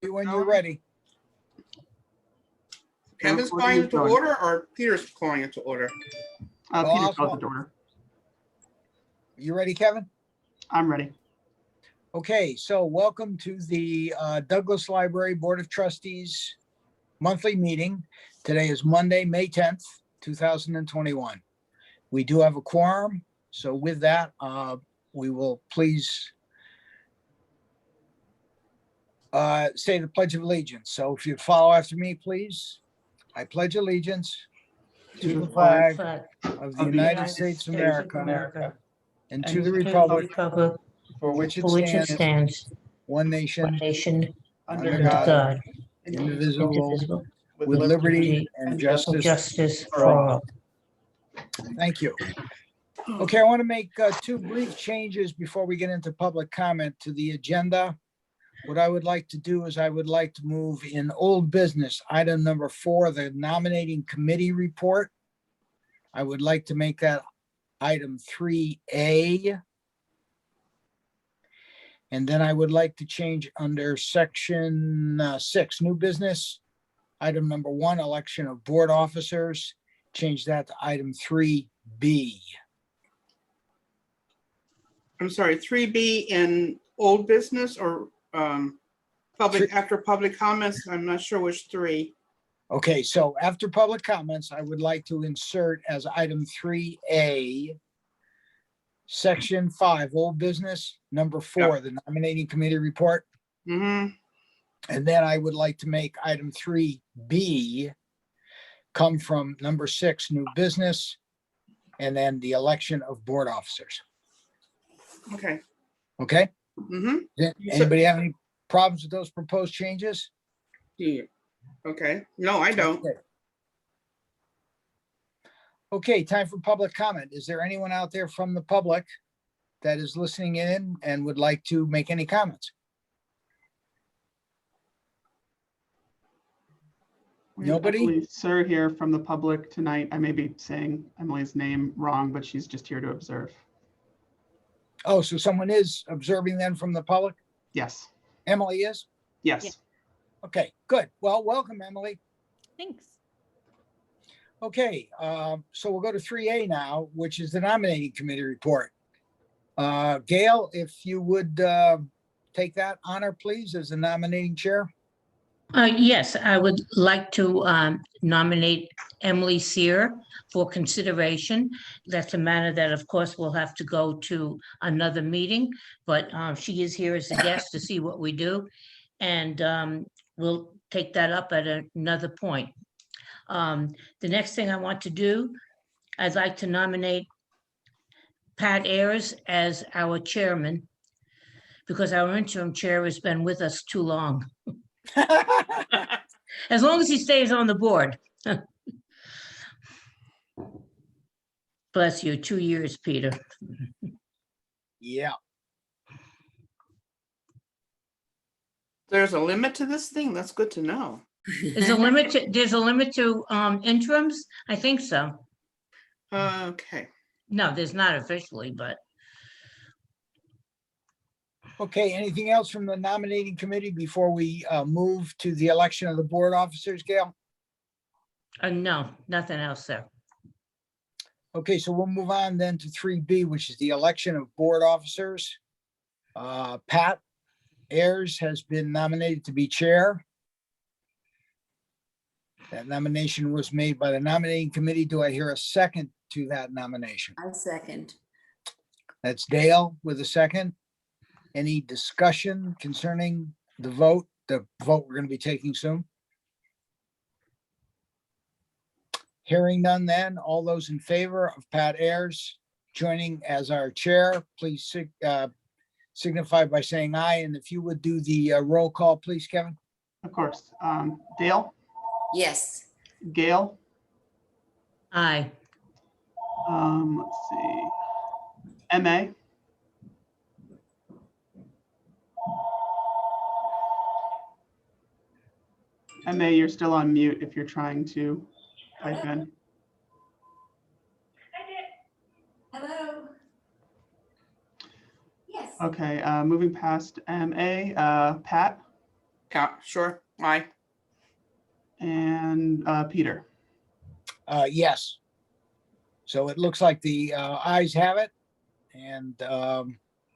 When you're ready. Kevin's calling it to order or Peter's calling it to order? Peter called it to order. You ready, Kevin? I'm ready. Okay, so welcome to the Douglas Library Board of Trustees monthly meeting. Today is Monday, May 10th, 2021. We do have a quorum, so with that, we will please say the Pledge of Allegiance. So if you'd follow after me, please. I pledge allegiance to the flag of the United States of America and to the republic for which it stands, one nation, under God, indivisible, with liberty and justice for all. Thank you. Okay, I want to make two brief changes before we get into public comment to the agenda. What I would like to do is I would like to move in old business, item number 4, the nominating committee report. I would like to make that item 3A. And then I would like to change under section 6, new business, item number 1, election of board officers, change that to item 3B. I'm sorry, 3B in old business or public after public comments? I'm not sure which 3. Okay, so after public comments, I would like to insert as item 3A, section 5, old business, number 4, the nominating committee report. Mm-hmm. And then I would like to make item 3B come from number 6, new business, and then the election of board officers. Okay. Okay? Mm-hmm. Anybody have any problems with those proposed changes? Yeah. Okay. No, I don't. Okay, time for public comment. Is there anyone out there from the public that is listening in and would like to make any comments? Nobody? Sir here from the public tonight. I may be saying Emily's name wrong, but she's just here to observe. Oh, so someone is observing then from the public? Yes. Emily is? Yes. Yeah. Okay, good. Well, welcome, Emily. Thanks. Okay, so we'll go to 3A now, which is the nominating committee report. Gail, if you would take that honor, please, as the nominating chair. Yes, I would like to nominate Emily Sear for consideration. That's a matter that, of course, will have to go to another meeting, but she is here as a guest to see what we do. And we'll take that up at another point. The next thing I want to do, I'd like to nominate Pat Ayers as our chairman, because our interim chair has been with us too long. As long as he stays on the board. Bless you, 2 years, Peter. Yeah. There's a limit to this thing. That's good to know. There's a limit to interims? I think so. Okay. No, there's not officially, but Okay, anything else from the nominating committee before we move to the election of the board officers, Gail? no, nothing else, sir. Okay, so we'll move on then to 3B, which is the election of board officers. Pat Ayers has been nominated to be chair. That nomination was made by the nominating committee. Do I hear a second to that nomination? I second. That's Dale with a second. Any discussion concerning the vote we're going to be taking soon? Hearing none then, all those in favor of Pat Ayers joining as our chair, please signify by saying aye. And if you would do the roll call, please, Kevin. Of course. Dale, Yes. Gail, Aye. let's see, MA, MA, you're still on mute if you're trying to type in. Hello. Yes. Okay, moving past MA, Pat, Yeah, sure. Aye. And Peter. Yes. So it looks like the ayes have it. And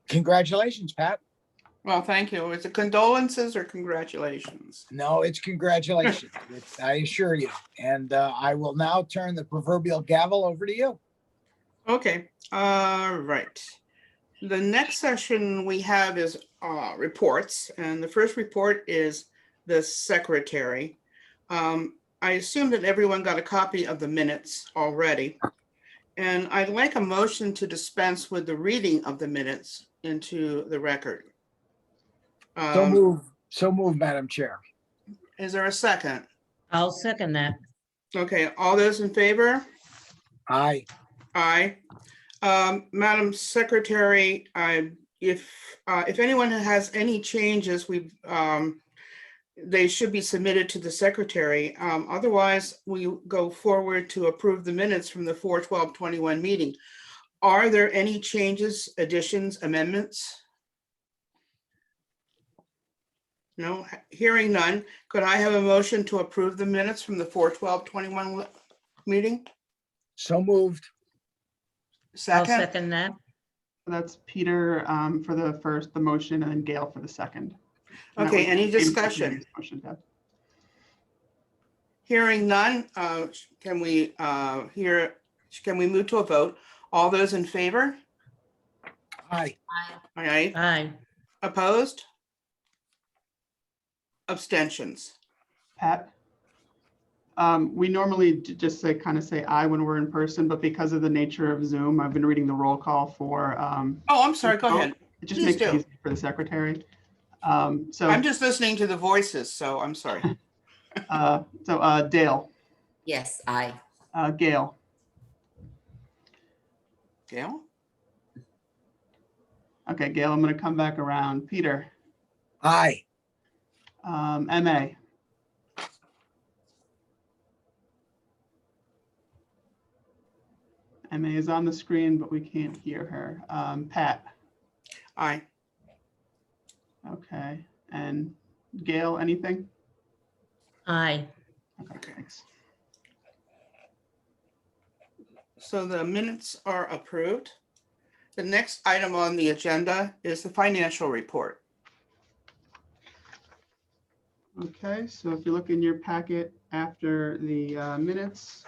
congratulations, Pat. Well, thank you. Is it condolences or congratulations? No, it's congratulations. I assure you. And I will now turn the proverbial gavel over to you. Okay, right. The next session we have is reports, and the first report is the secretary. I assume that everyone got a copy of the minutes already. And I'd like a motion to dispense with the reading of the minutes into the record. So move, Madam Chair. Is there a second? I'll second that. Okay, all those in favor? Aye. Aye. Madam Secretary, if anyone has any changes, they should be submitted to the secretary. Otherwise, we go forward to approve the minutes from the 4/12/21 meeting. Are there any changes, additions, amendments? No, hearing none. Could I have a motion to approve the minutes from the 4/12/21 meeting? So moved. I'll Second? second that. That's Peter for the motion, and then Gail for the second. And that Okay, was any the same discussion? motion, Deb. Hearing none, can we move to a vote? All those in favor? Aye. Aye. Aye. Opposed? Abstentions? Pat? We normally just kind of say aye when we're in person, but because of the nature of Zoom, I've been reading the roll call for. Oh, I'm sorry, go ahead. It just Please makes it do. easy for the secretary. So I'm just listening to the voices, so I'm sorry. Dale, Yes, aye. Gail, Gail? okay, Gail, I'm going to come back around. Peter, Aye. MA, MA is on the screen, but we can't hear her. Pat, Aye. okay, and Gail, anything? Aye. Okay, thanks. So the minutes are approved. The next item on the agenda is the financial report. Okay, so if you look in your packet after the minutes,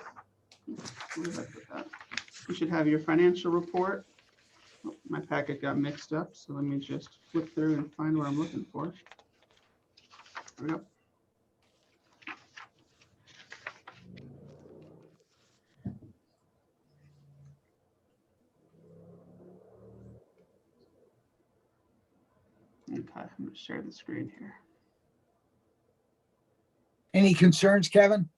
where did I put that? You should have your financial report. Oh, my packet got mixed up, so let me just flip through and find what I'm looking for. There we go. Okay, I'm going to share the screen here. Any concerns, Kevin?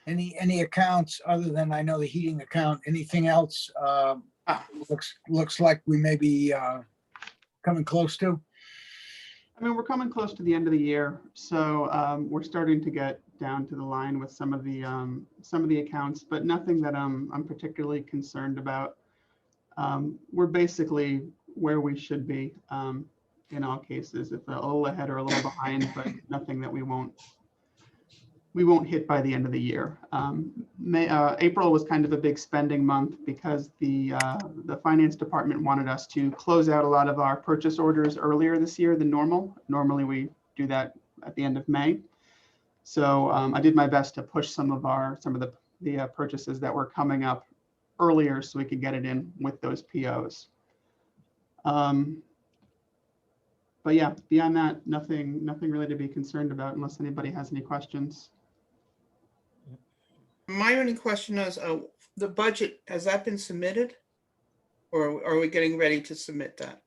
Any accounts other than, I know, the heating account? Anything else looks like we may be coming close to? I mean, we're coming close to the end of the year, so we're starting to get down to the line with some of the accounts, but nothing that I'm particularly concerned about. We're basically where we should be in all cases, if a little ahead or a little behind, but nothing that we won't hit by the end of the year. April was kind of a big spending month because the finance department wanted us to close out a lot of our purchase orders earlier this year than normal. Normally we do that at the end of May. So I did my best to push some of the purchases that were coming up earlier so we could get it in with those POs. But yeah, beyond that, nothing really to be concerned about unless anybody has any questions. My only question is, the budget, has that been submitted? Or are we getting ready to submit that?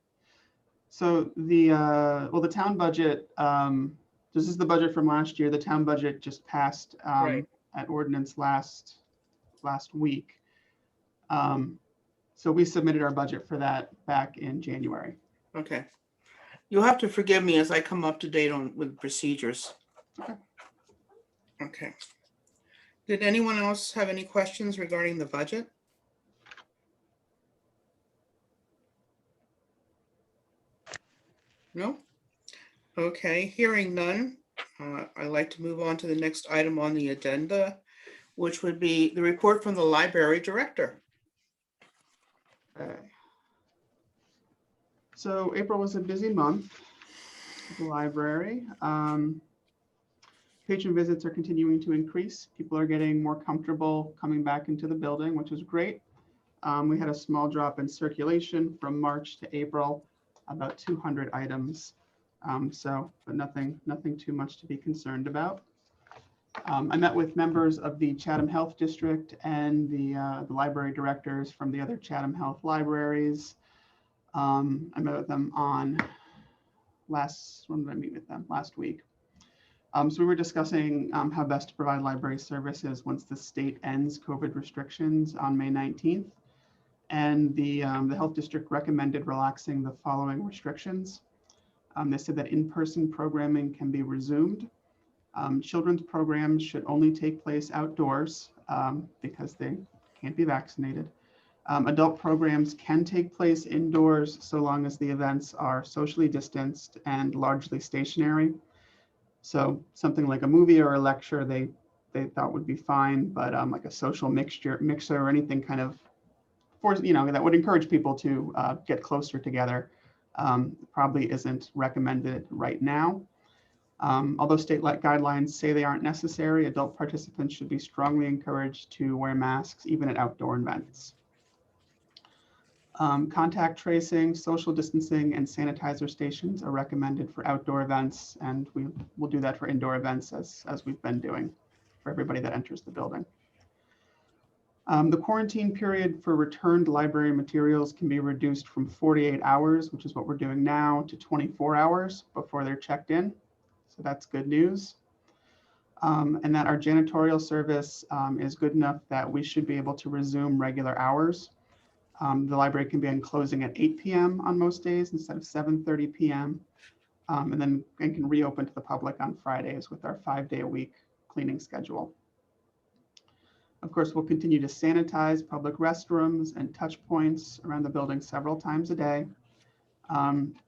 So the town budget, this is the budget from last year. The town budget just passed Right. at ordinance last week. So we submitted our budget for that back in January. Okay. You'll have to forgive me as I come up to date with procedures. Okay. Okay. Did anyone else have any questions regarding the budget? No? Okay, hearing none, I'd like to move on to the next item on the agenda, which would be the report from the library director. Okay. So April was a busy month at the library. Patron visits are continuing to increase. People are getting more comfortable coming back into the building, which is great. We had a small drop in circulation from March to April, about 200 items. But nothing too much to be concerned about. I met with members of the Chatham Health District and the library directors from the other Chatham Health libraries. I met with them when did I meet with them? Last week. So we were discussing how best to provide library services once the state ends COVID restrictions on May 19th. And the health district recommended relaxing the following restrictions. They said that in-person programming can be resumed. Children's programs should only take place outdoors because they can't be vaccinated. Adult programs can take place indoors so long as the events are socially distanced and largely stationary. So something like a movie or a lecture, they thought would be fine, but like a social mixer or anything kind of that would encourage people to get closer together probably isn't recommended right now. Although state guidelines say they aren't necessary, adult participants should be strongly encouraged to wear masks even at outdoor events. Contact tracing, social distancing, and sanitizer stations are recommended for outdoor events, and we will do that for indoor events as we've been doing for everybody that enters the building. The quarantine period for returned library materials can be reduced from 48 hours, which is what we're doing now, to 24 hours before they're checked in. So that's good news. And that our janitorial service is good enough that we should be able to resume regular hours. The library can begin closing at 8 p.m. on most days instead of 7:30 p.m. And can reopen to the public on Fridays with our 5-day-a-week cleaning schedule. Of course, we'll continue to sanitize public restrooms and touch points around the building several times a day.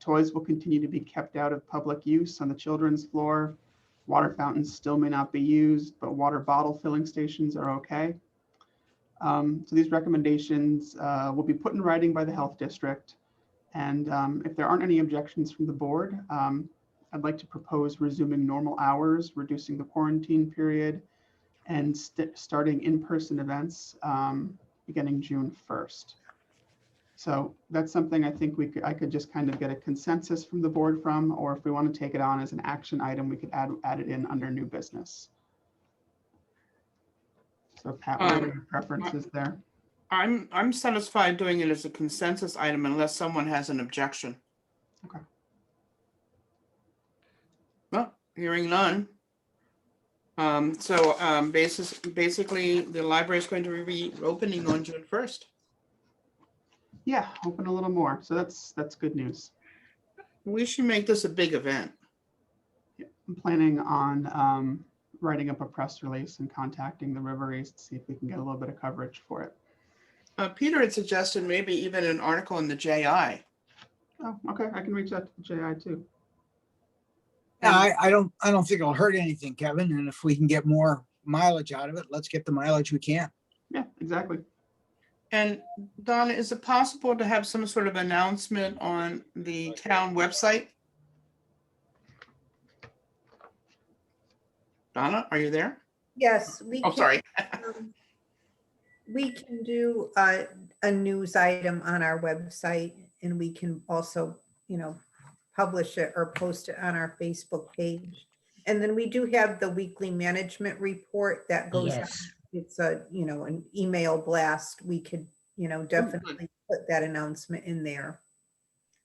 Toys will continue to be kept out of public use on the children's floor. Water fountains still may not be used, but water bottle filling stations are okay. So these recommendations will be put in writing by the health district. And if there aren't any objections from the board, I'd like to propose resuming normal hours, reducing the quarantine period, and starting in-person events beginning June 1st. So that's something I think I could just kind of get a consensus from the board from, or if we want to take it on as an action item, we could add it in under new business. So Pat, what are your preferences there? I'm satisfied doing it as a consensus item unless someone has an objection. Okay. Well, hearing none. Basically, the library is going to be opening on June 1st. Yeah, open a little more. So that's good news. We should make this a big event. Yeah, I'm planning on writing up a press release and contacting the River East to see if we can get a little bit of coverage for it. Peter had suggested maybe even an article in the JI. Oh, okay. I can reach out to the JI too. Yeah, I don't think it'll hurt anything, Kevin. And if we can get more mileage out of it, let's get the mileage we can. Yeah, exactly. And Donna, is it possible to have some sort of announcement on the town website? Donna, are you there? Yes, we Oh, can. sorry. We can do a news item on our website, and we can also, publish it or post it on our Facebook page. And then we do have the weekly management report that goes out. Yes. It's an email blast. We could, definitely put that announcement in there.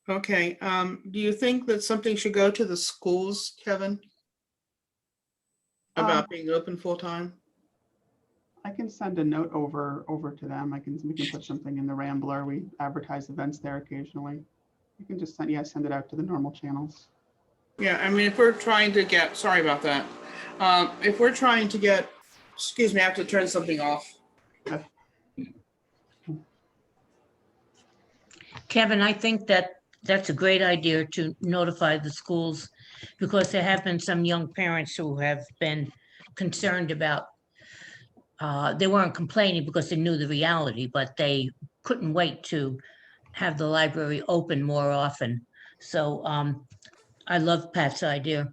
Okay. Do you think that something should go to the schools, Kevin? About being open full time? I can send a note over to them. We can put something in the Rambler. We advertise events there occasionally. You can just send it out to the normal channels. Yeah, I mean, if we're trying to get, sorry about that. If we're trying to get, excuse me, I have to turn something off. Kevin, I think that that's a great idea to notify the schools, because there have been some young parents who have been concerned about, they weren't complaining because they knew the reality, but they couldn't wait to have the library open more often. So I love Pat's idea.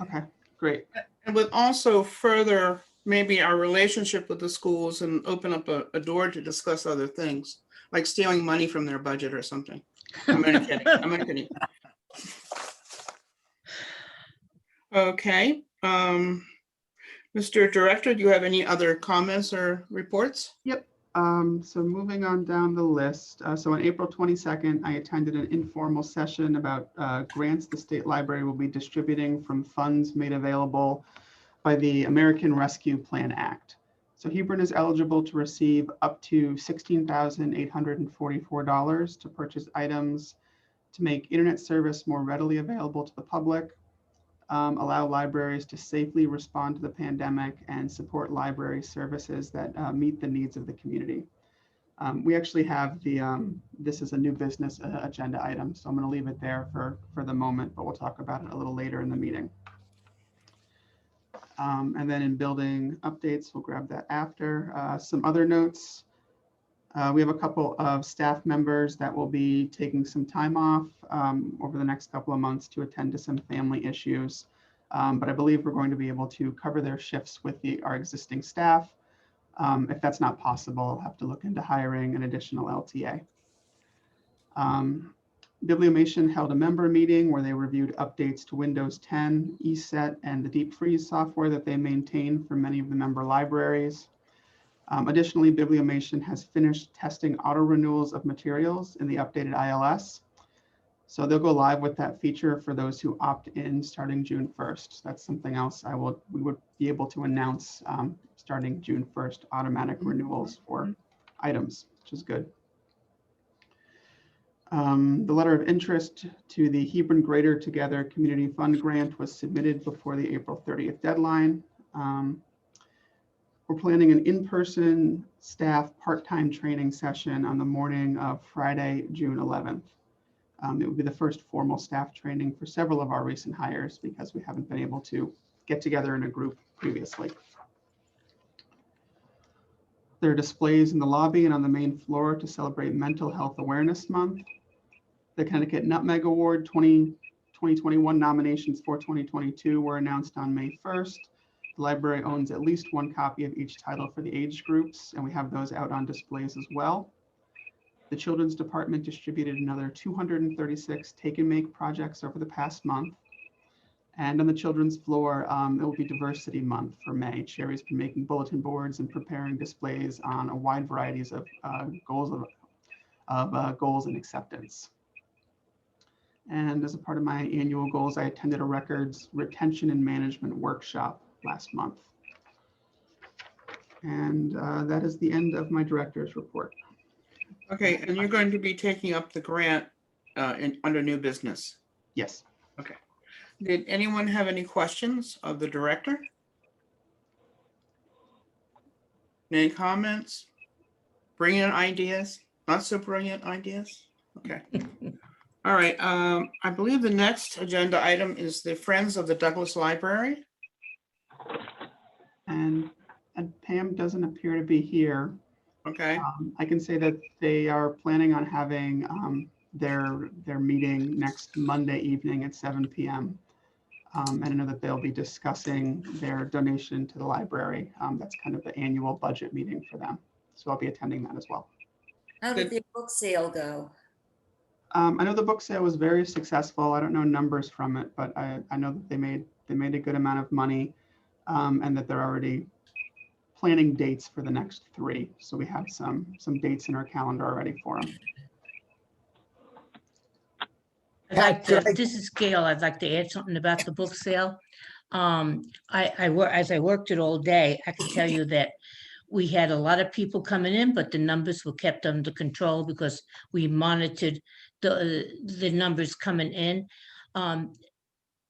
Okay, great. And would also further maybe our relationship with the schools and open up a door to discuss other things, like stealing money from their budget or something. I'm only kidding. I'm only kidding. Okay. Mr. Director, do you have any other comments or reports? Yep. So moving on down the list. So on April 22nd, I attended an informal session about grants the State Library will be distributing from funds made available by the American Rescue Plan Act. So Hebron is eligible to receive up to $16,844 to purchase items to make internet service more readily available to the public, allow libraries to safely respond to the pandemic, and support library services that meet the needs of the community. We actually have this is a new business agenda item, so I'm going to leave it there for the moment, but we'll talk about it a little later in the meeting. And then in building updates, we'll grab that after. Some other notes. We have a couple of staff members that will be taking some time off over the next couple of months to attend to some family issues. But I believe we're going to be able to cover their shifts with our existing staff. If that's not possible, I'll have to look into hiring an additional LTA. Bibliomation held a member meeting where they reviewed updates to Windows 10, ESET, and the Deep Freeze software that they maintain for many of the member libraries. Additionally, Bibliomation has finished testing auto renewals of materials in the updated ILS. So they'll go live with that feature for those who opt in starting June 1st. That's something else we would be able to announce starting June 1st, automatic renewals for items, which is good. The letter of interest to the Hebron Greater Together Community Fund grant was submitted before the April 30th deadline. We're planning an in-person staff part-time training session on the morning of Friday, June 11th. It would be the first formal staff training for several of our recent hires because we haven't been able to get together in a group previously. There are displays in the lobby and on the main floor to celebrate Mental Health Awareness Month. The Connecticut Nutmeg Award 2021 nominations for 2022 were announced on May 1st. The library owns at least one copy of each title for the age groups, and we have those out on displays as well. The Children's Department distributed another 236 Take and Make projects over the past month. And on the children's floor, it will be Diversity Month for May. Sherry's been making bulletin boards and preparing displays on a wide varieties of goals and acceptance. And as a part of my annual goals, I attended a records retention and management workshop last month. And that is the end of my director's report. Okay, and you're going to be taking up the grant under new business. Yes. Okay. Did anyone have any questions of the director? Any comments? Brilliant ideas? Not so brilliant ideas? Okay. All right. I believe the next agenda item is the Friends of the Douglas Library. And Pam doesn't appear to be here. Okay. I can say that they are planning on having their meeting next Monday evening at 7 p.m. And I know that they'll be discussing their donation to the library. That's kind of the annual budget meeting for them. So I'll be attending that as well. How did the book sale go? I know the book sale was very successful. I don't know numbers from it, but I know that they made a good amount of money, and that they're already planning dates for the next 3. So we have some dates in our calendar already for them. This is Gail. I'd like to add something about the book sale. As I worked it all day, I can tell you that we had a lot of people coming in, but the numbers were kept under control because we monitored the numbers coming in. The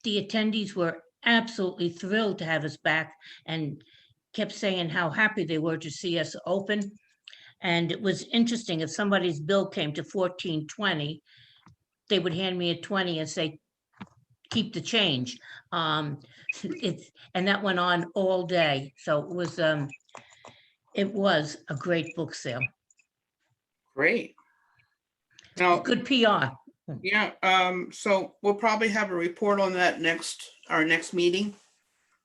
attendees were absolutely thrilled to have us back and kept saying how happy they were to see us open. And it was interesting, if somebody's bill came to $14.20, they would hand me a 20 and say, keep the change. And that went on all day. So it was a great book sale. Great. Now, Good PR. yeah, so we'll probably have a report on that our next meeting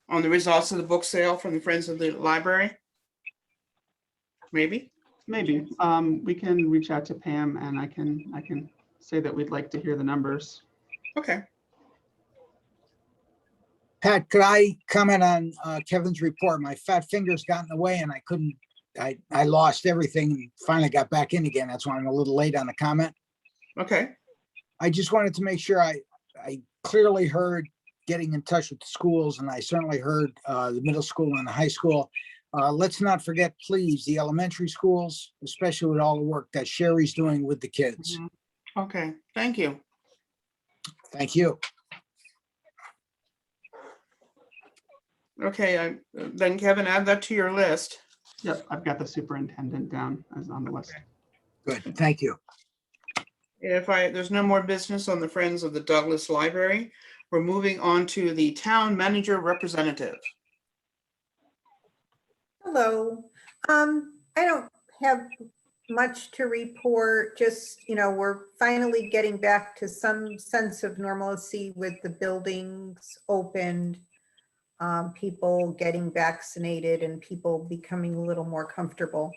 on the results of the book sale from the Friends of the Library. Maybe. Maybe. We can reach out to Pam and I can say that we'd like to hear the numbers. Okay. Pat, could I comment on Kevin's report? My fat fingers got in the way and I couldn't, I lost everything and finally got back in again. That's why I'm a little late on the comment. Okay. I just wanted to make sure I clearly heard getting in touch with the schools, and I certainly heard the middle school and the high school. Let's not forget, please, the elementary schools, especially with all the work that Sherry's doing with the kids. Okay. Thank you. Thank you. Okay. Then Kevin, add that to your list. Yep, I've got the superintendent down as on the list. Good. Thank you. There's no more business on the Friends of the Douglas Library, we're moving on to the town manager representative. Hello. I don't have much to report, just, we're finally getting back to some sense of normalcy with the buildings opened, people getting vaccinated and people becoming a little more comfortable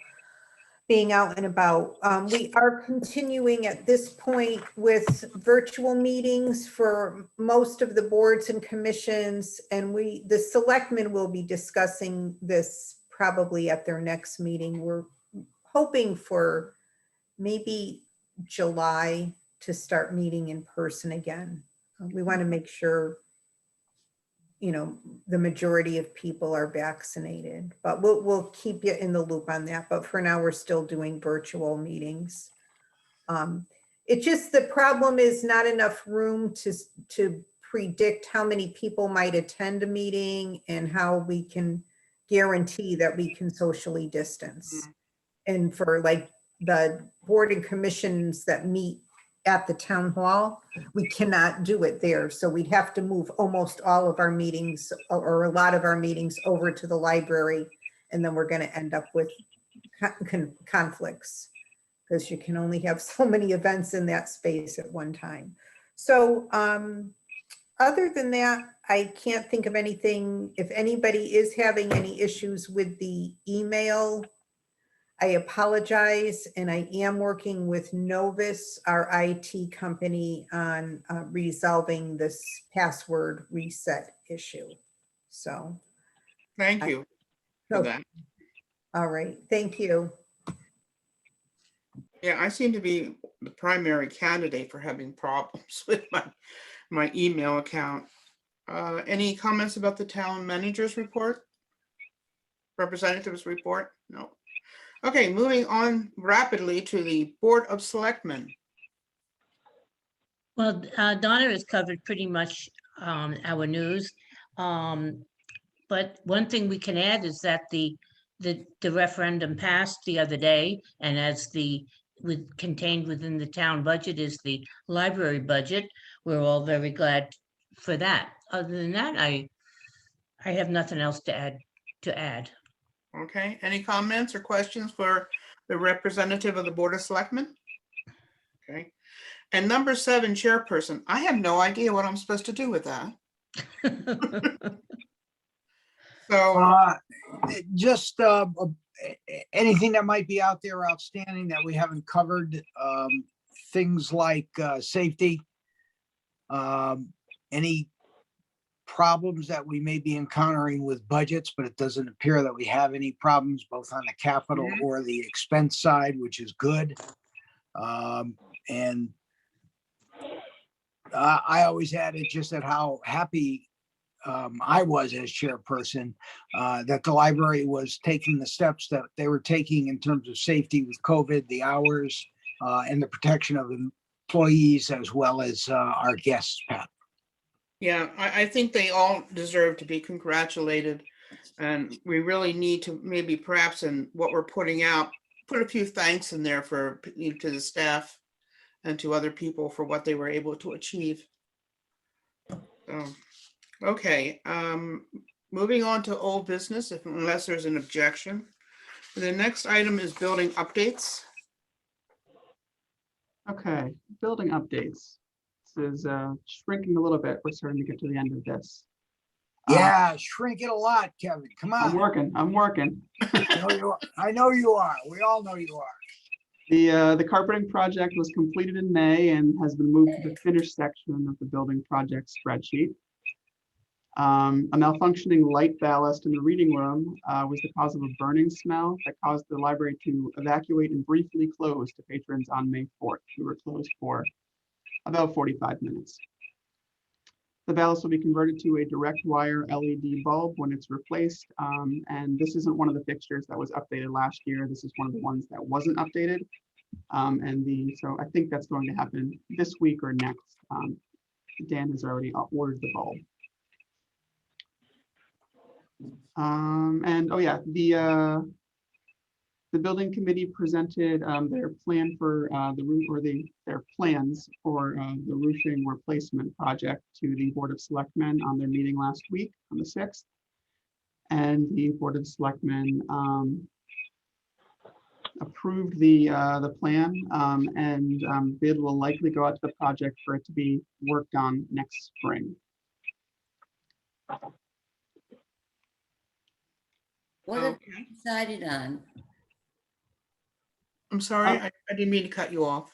being out and about. We are continuing at this point with virtual meetings for most of the boards and commissions, and the selectmen will be discussing this probably at their next meeting. We're hoping for maybe July to start meeting in person again. We want to make sure the majority of people are vaccinated, but we'll keep you in the loop on that. But for now, we're still doing virtual meetings. It's just the problem is not enough room to predict how many people might attend a meeting and how we can guarantee that we can socially distance. And for like the board and commissions that meet at the town hall, we cannot do it there. So we'd have to move almost all of our meetings or a lot of our meetings over to the library. And then we're going to end up with conflicts because you can only have so many events in that space at one time. So other than that, I can't think of anything. If anybody is having any issues with the email, I apologize, and I am working with Novus, our IT company, on resolving this password reset issue. So. Thank you for that. All right, thank you. Yeah, I seem to be the primary candidate for having problems with my email account. Any comments about the town manager's report? Representative's report? No. Okay, moving on rapidly to the Board of Selectmen. Well, Donna has covered pretty much our news. But one thing we can add is that the referendum passed the other day, and as contained within the town budget is the library budget. We're all very glad for that. Other than that, I have nothing else to add. Okay, any comments or questions for the representative of the Board of Selectmen? Okay, and number 7, chairperson. I have no idea what I'm supposed to do with that. So just anything that might be out there outstanding that we haven't covered, things like safety, any problems that we may be encountering with budgets, but it doesn't appear that we have any problems both on the capital or the expense side, which is good. And I always added just at how happy I was as chairperson that the library was taking the steps that they were taking in terms of safety with COVID, the hours, and the protection of employees as well as our guests, Pat. yeah, I think they all deserve to be congratulated, and we really need to maybe perhaps in what we're putting out, put a few thanks in there for, to the staff and to other people for what they were able to achieve. So, okay, moving on to old business, unless there's an objection. The next item is building updates. Okay, building updates. This is shrinking a little bit. We're starting to get to the end of this. Yeah, shrink it a lot, Kevin. Come I'm on. working. I know you are. We all know you are. The carpeting project was completed in May and has been moved to the finished section of the building project spreadsheet. A malfunctioning light ballast in the reading room was the cause of a burning smell that caused the library to evacuate and briefly close to patrons on May 4th. We were closed for about 45 minutes. The ballast will be converted to a direct wire LED bulb when it's replaced. And this isn't one of the fixtures that was updated last year. This is one of the ones that wasn't updated. So I think that's going to happen this week or next. Dan has already ordered the bulb. And oh yeah, the building committee presented their plan for the roof, or their plans for the roofing replacement project to the Board of Selectmen on their meeting last week on the 6th. And the Board of Selectmen approved the plan, and bid will likely go out to the project for it to be worked on next spring. What have Okay. you decided on? I'm sorry, I didn't mean to cut you off.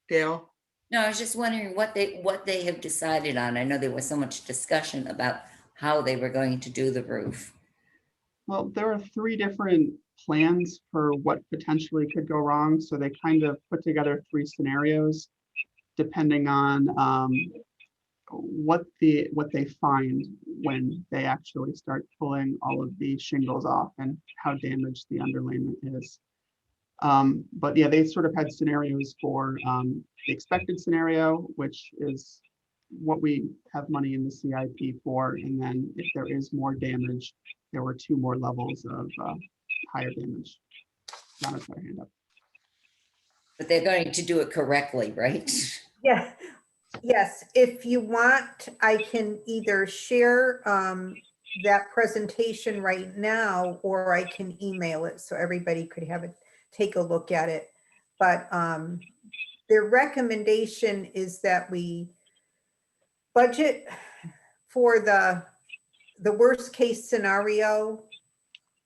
Dale? No, I was just wondering what they have decided on. I know there was so much discussion about how they were going to do the roof. Well, there are 3 different plans for what potentially could go wrong. So they kind of put together 3 scenarios depending on what they find when they actually start pulling all of the shingles off and how damaged the underlayment is. But yeah, they sort of had scenarios for the expected scenario, which is what we have money in the CIP for. And then if there is more damage, there were 2 more levels of higher damage. Donna's got her hand up. But they're going to do it correctly, right? Yeah, yes, if you want, I can either share that presentation right now, or I can email it so everybody could have it, take a look at it. But their recommendation is that we budget for the worst case scenario,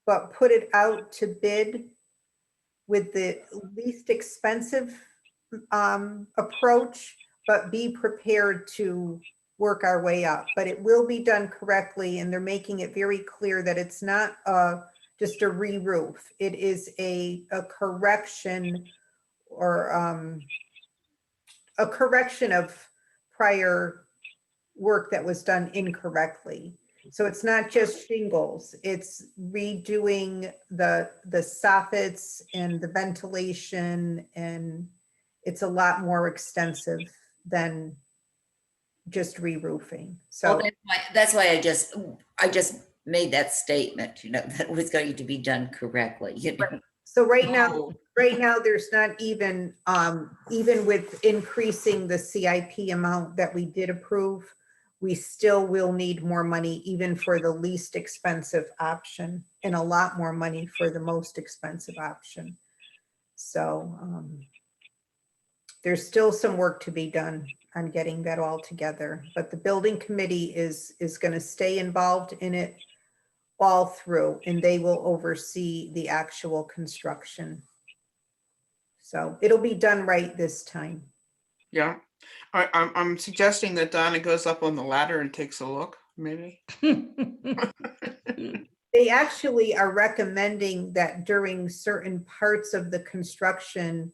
but put it out to bid with the least expensive approach, but be prepared to work our way up. But it will be done correctly, and they're making it very clear that it's not just a re-roof. It is a correction, or a correction of prior work that was done incorrectly. So it's not just shingles, it's redoing the soffits and the ventilation, and it's a lot more extensive than just re-roofing. So Well, that's why I just made that statement, that it was going to be done correctly. so right now there's not even even with increasing the CIP amount that we did approve, we still will need more money even for the least expensive option, and a lot more money for the most expensive option. So there's still some work to be done on getting that all together, but the building committee is going to stay involved in it all through, and they will oversee the actual construction. So it'll be done right this time. Yeah, I'm suggesting that Donna goes up on the ladder and takes a look, maybe. They actually are recommending that during certain parts of the construction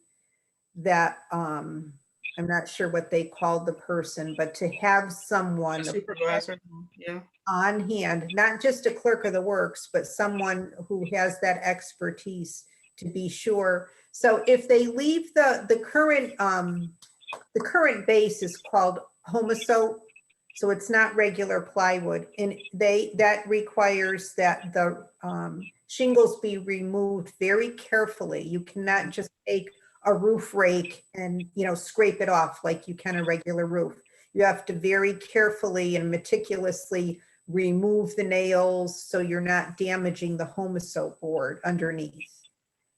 that, I'm not sure what they called the person, but to have someone Supervisor, yeah. on hand, not just a clerk of the works, but someone who has that expertise to be sure. So if they leave the current base is called Homosote, so it's not regular plywood, and that requires that the shingles be removed very carefully. You cannot just take a roof rake and, scrape it off like you can a regular roof. You have to very carefully and meticulously remove the nails so you're not damaging the Homosote board underneath.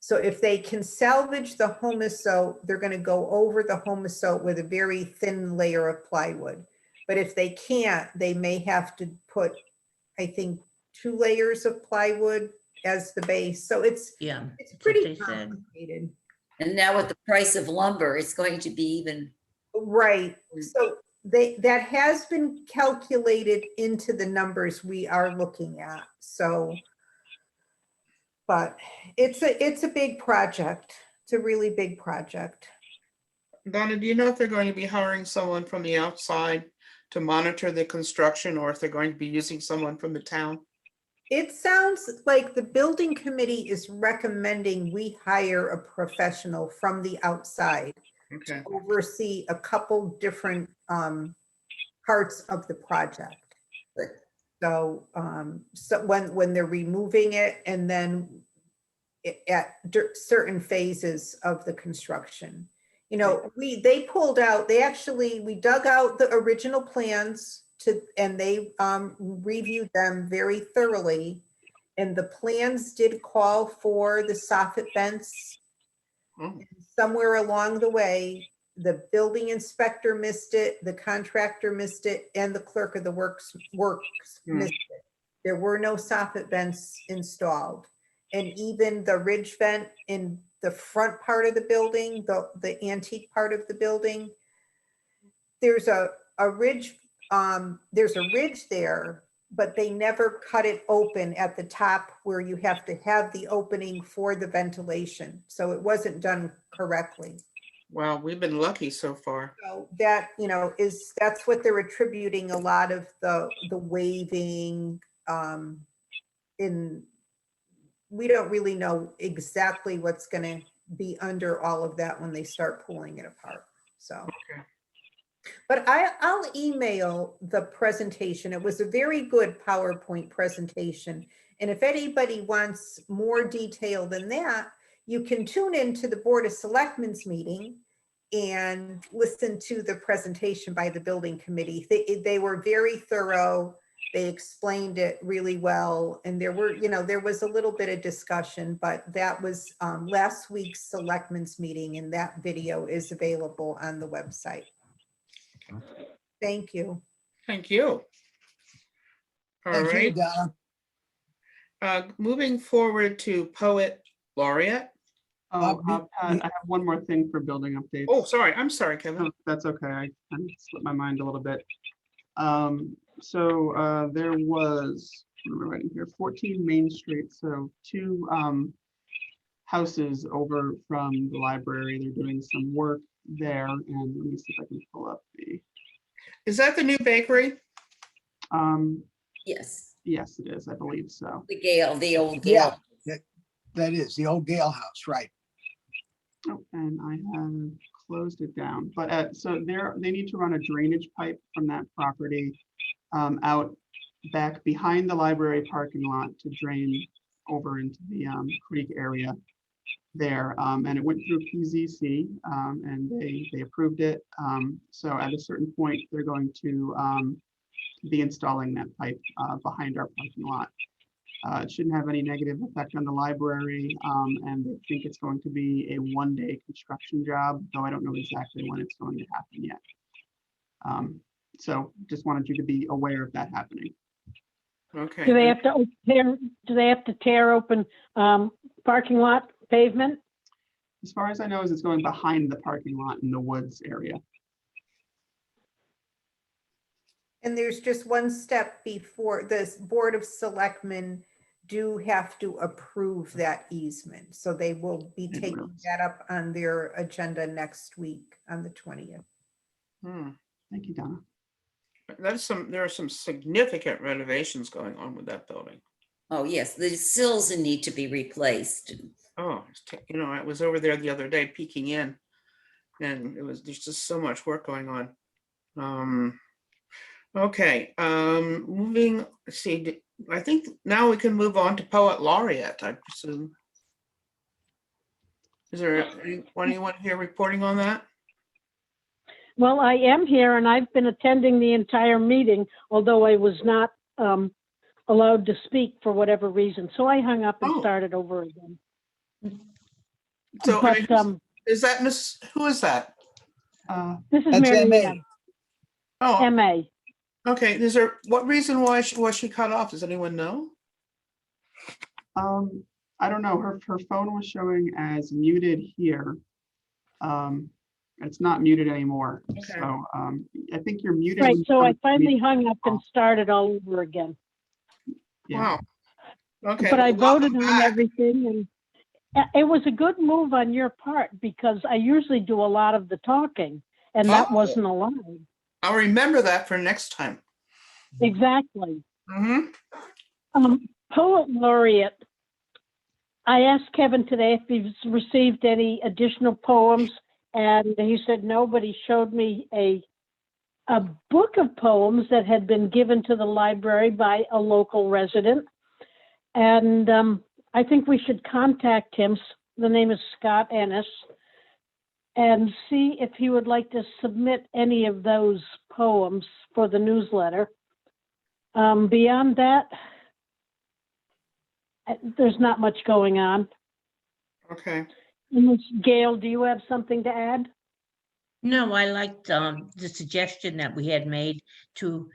So if they can salvage the Homosote, they're going to go over the Homosote with a very thin layer of plywood. But if they can't, they may have to put, I think, 2 layers of plywood as the base. So it's Yeah. it's that's what pretty they said. complicated. And now with the price of lumber, it's going to be even, Right. So that has been calculated into the numbers we are looking at. So, but it's a big project. It's a really big project. Donna, do you know if they're going to be hiring someone from the outside to monitor the construction, or if they're going to be using someone from the town? It sounds like the building committee is recommending we hire a professional from the outside Okay, to oversee a couple different parts of the project. So, so when they're removing it, and then at certain phases of the construction, we dug out the original plans and they reviewed them very thoroughly. And the plans did call for the soffit vents. Oh. Somewhere along the way, the building inspector missed it, the contractor missed it, and the clerk of the works missed it. There were no soffit vents installed. And even the ridge vent in the front part of the building, the antique part of the building, there's a ridge there, but they never cut it open at the top where you have to have the opening for the ventilation. So it wasn't done correctly. Wow, we've been lucky so far. So that, that's what they're attributing a lot of the waving we don't really know exactly what's going to be under all of that when they start pulling it apart. So, Okay. but I'll email the presentation. It was a very good PowerPoint presentation. And if anybody wants more detail than that, you can tune into the Board of Selectmen's meeting and listen to the presentation by the building committee. They were very thorough. They explained it really well. And there was a little bit of discussion, but that was last week's Selectmen's meeting, and that video is available on the website. Thank you. Thank you. All Thank you, right. Donna. Moving forward to Poet Laureate. Oh, Pat, I have one more thing for building updates. Oh, sorry. I'm sorry, Kevin. No, that's okay. I kind of slipped my mind a little bit. There was, what am I writing here? 14 Main Street. So 2 houses over from the library. They're doing some work there. And let me see if I can pull up the. Is that the new bakery? yes, Yes, it is. I believe so. the old Gale. Yeah, that is the old Gale House, right? Oh, and I have closed it down. But so they need to run a drainage pipe from that property out back behind the library parking lot to drain over into the creek area there. And it went through PZC and they approved it. So at a certain point, they're going to be installing that pipe behind our parking lot. It shouldn't have any negative effect on the library, and I think it's going to be a one-day construction job, though I don't know exactly when it's going to happen yet. So just wanted you to be aware of that happening. Okay. Do they have to tear open parking lot pavement? As far as I know, is it's going behind the parking lot in the woods area. And there's just one step before this Board of Selectmen do have to approve that easement. So they will be Didn't taking realize. that up on their agenda next week on the 20th. Thank you, Donna. There are some significant renovations going on with that building. Oh, yes, the sills need to be replaced. Oh, I was over there the other day peeking in, and there's just so much work going on. Okay, moving, let's see, I think now we can move on to Poet Laureate, I presume. Is there anyone here reporting on that? Well, I am here and I've been attending the entire meeting, although I was not allowed to speak for whatever reason. So I hung up and Oh. started over again. So But is that Miss, who is that? this is That's Mary MA. Ann, Oh, MA. okay. Is there, what reason why was she cut off? Does anyone know? I don't know. Her phone was showing as muted here. It's not muted anymore. Okay. So I think you're muted. Right, when you so I come- finally hung up and started all over again. Yeah. Wow. Okay. But I well, welcome voted on back. everything, and it was a good move on your part because I usually do a lot of the talking and that Oh. wasn't allowed. I'll remember that for next time. Exactly. Mm-hmm. Poet Laureate, I asked Kevin today if he's received any additional poems, and he said no, but he showed me a book of poems that had been given to the library by a local resident. And I think we should contact him. The name is Scott Ennis, and see if he would like to submit any of those poems for the newsletter. Beyond that, there's not much going on. Okay. Gail, do you have something to add? No, I liked the suggestion that we had made to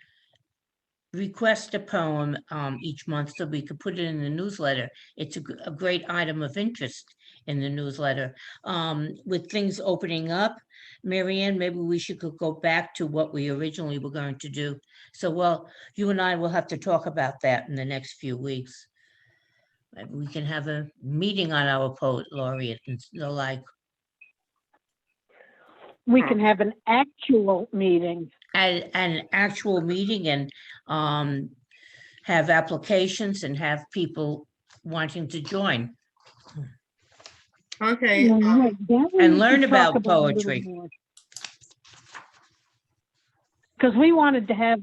request a poem each month so we could put it in the newsletter. It's a great item of interest in the newsletter. With things opening up, Marianne, maybe we should go back to what we originally were going to do. So, well, you and I will have to talk about that in the next few weeks. Maybe we can have a meeting on our poet laureate and the like. We can have an actual meeting. An actual meeting and have applications and have people wanting to join Okay. and learn about poetry. Because we wanted to have,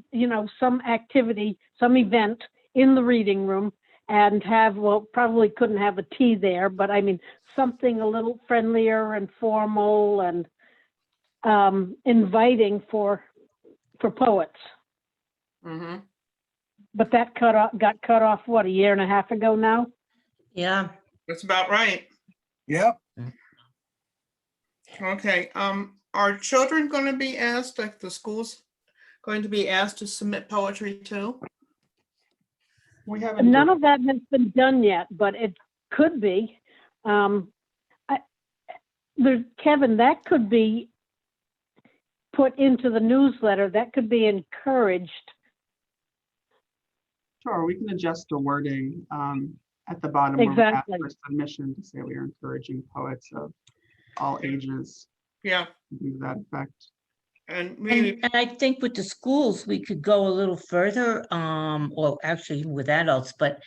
some activity, some event in the reading room and have, well, probably couldn't have a tea there, but I mean, something a little friendlier and formal and inviting for poets. Mm-hmm. But that got cut off, what, a year and a half ago now? Yeah. That's about right. Yep. Okay. Are children going to be asked, like the schools going to be asked to submit poetry too? We haven't. None of that has been done yet, but it could be. Kevin, that could be put into the newsletter. That could be encouraged. Sure, we can adjust the wording at the bottom where we have Exactly. for submission to say we are encouraging poets of all ages. Yeah. Do that effect. And maybe, And I think with the schools, we could go a little further, or actually even with adults, but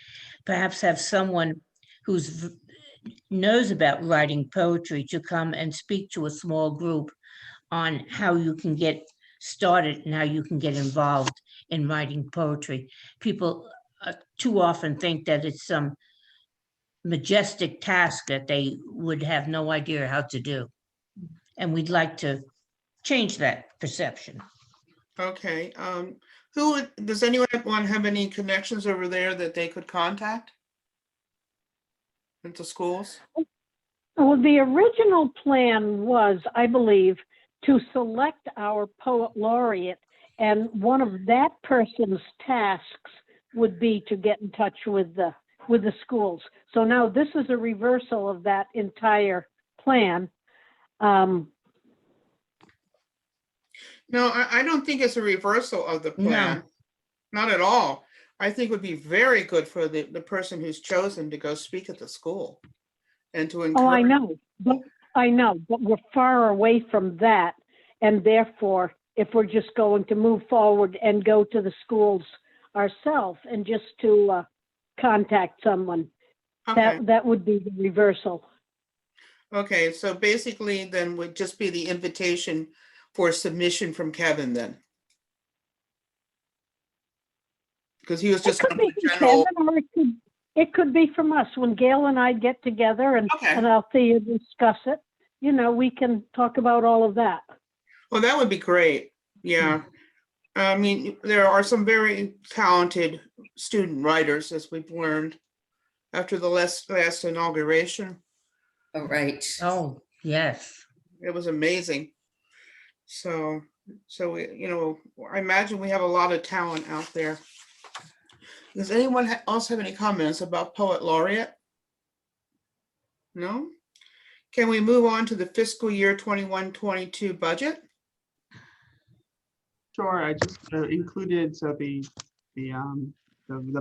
perhaps have someone who's knows about writing poetry to come and speak to a small group on how you can get started and how you can get involved in writing poetry. People too often think that it's some majestic task that they would have no idea how to do. And we'd like to change that perception. okay. Does anyone have any connections over there that they could contact? Into schools? Well, the original plan was, I believe, to select our poet laureate, and one of that person's tasks would be to get in touch with the schools. So now this is a reversal of that entire plan. No, I don't think it's a reversal of the plan. Not at all. I think it would be very good for the person who's chosen to go speak at the school and to encourage. Oh, I know, but we're far away from that. And therefore, if we're just going to move forward and go to the schools ourselves and just to contact someone, Okay. that would be the reversal. Okay, so basically then would just be the invitation for submission from Kevin then. Because he was It just could kind be of the from general. Kevin, or it could be from us. When Gail and I get together and Okay. Althea discuss it, you know, we can talk about all of that. Well, that would be great. Yeah. I mean, there are some very talented student writers, as we've learned after the last inauguration. Oh, right. Oh, yes. It was amazing. So we, you know, I imagine we have a lot of talent out there. Does anyone else have any comments about Poet Laureate? No? Can we move on to the fiscal year 21-22 budget? Sure, I just included, so the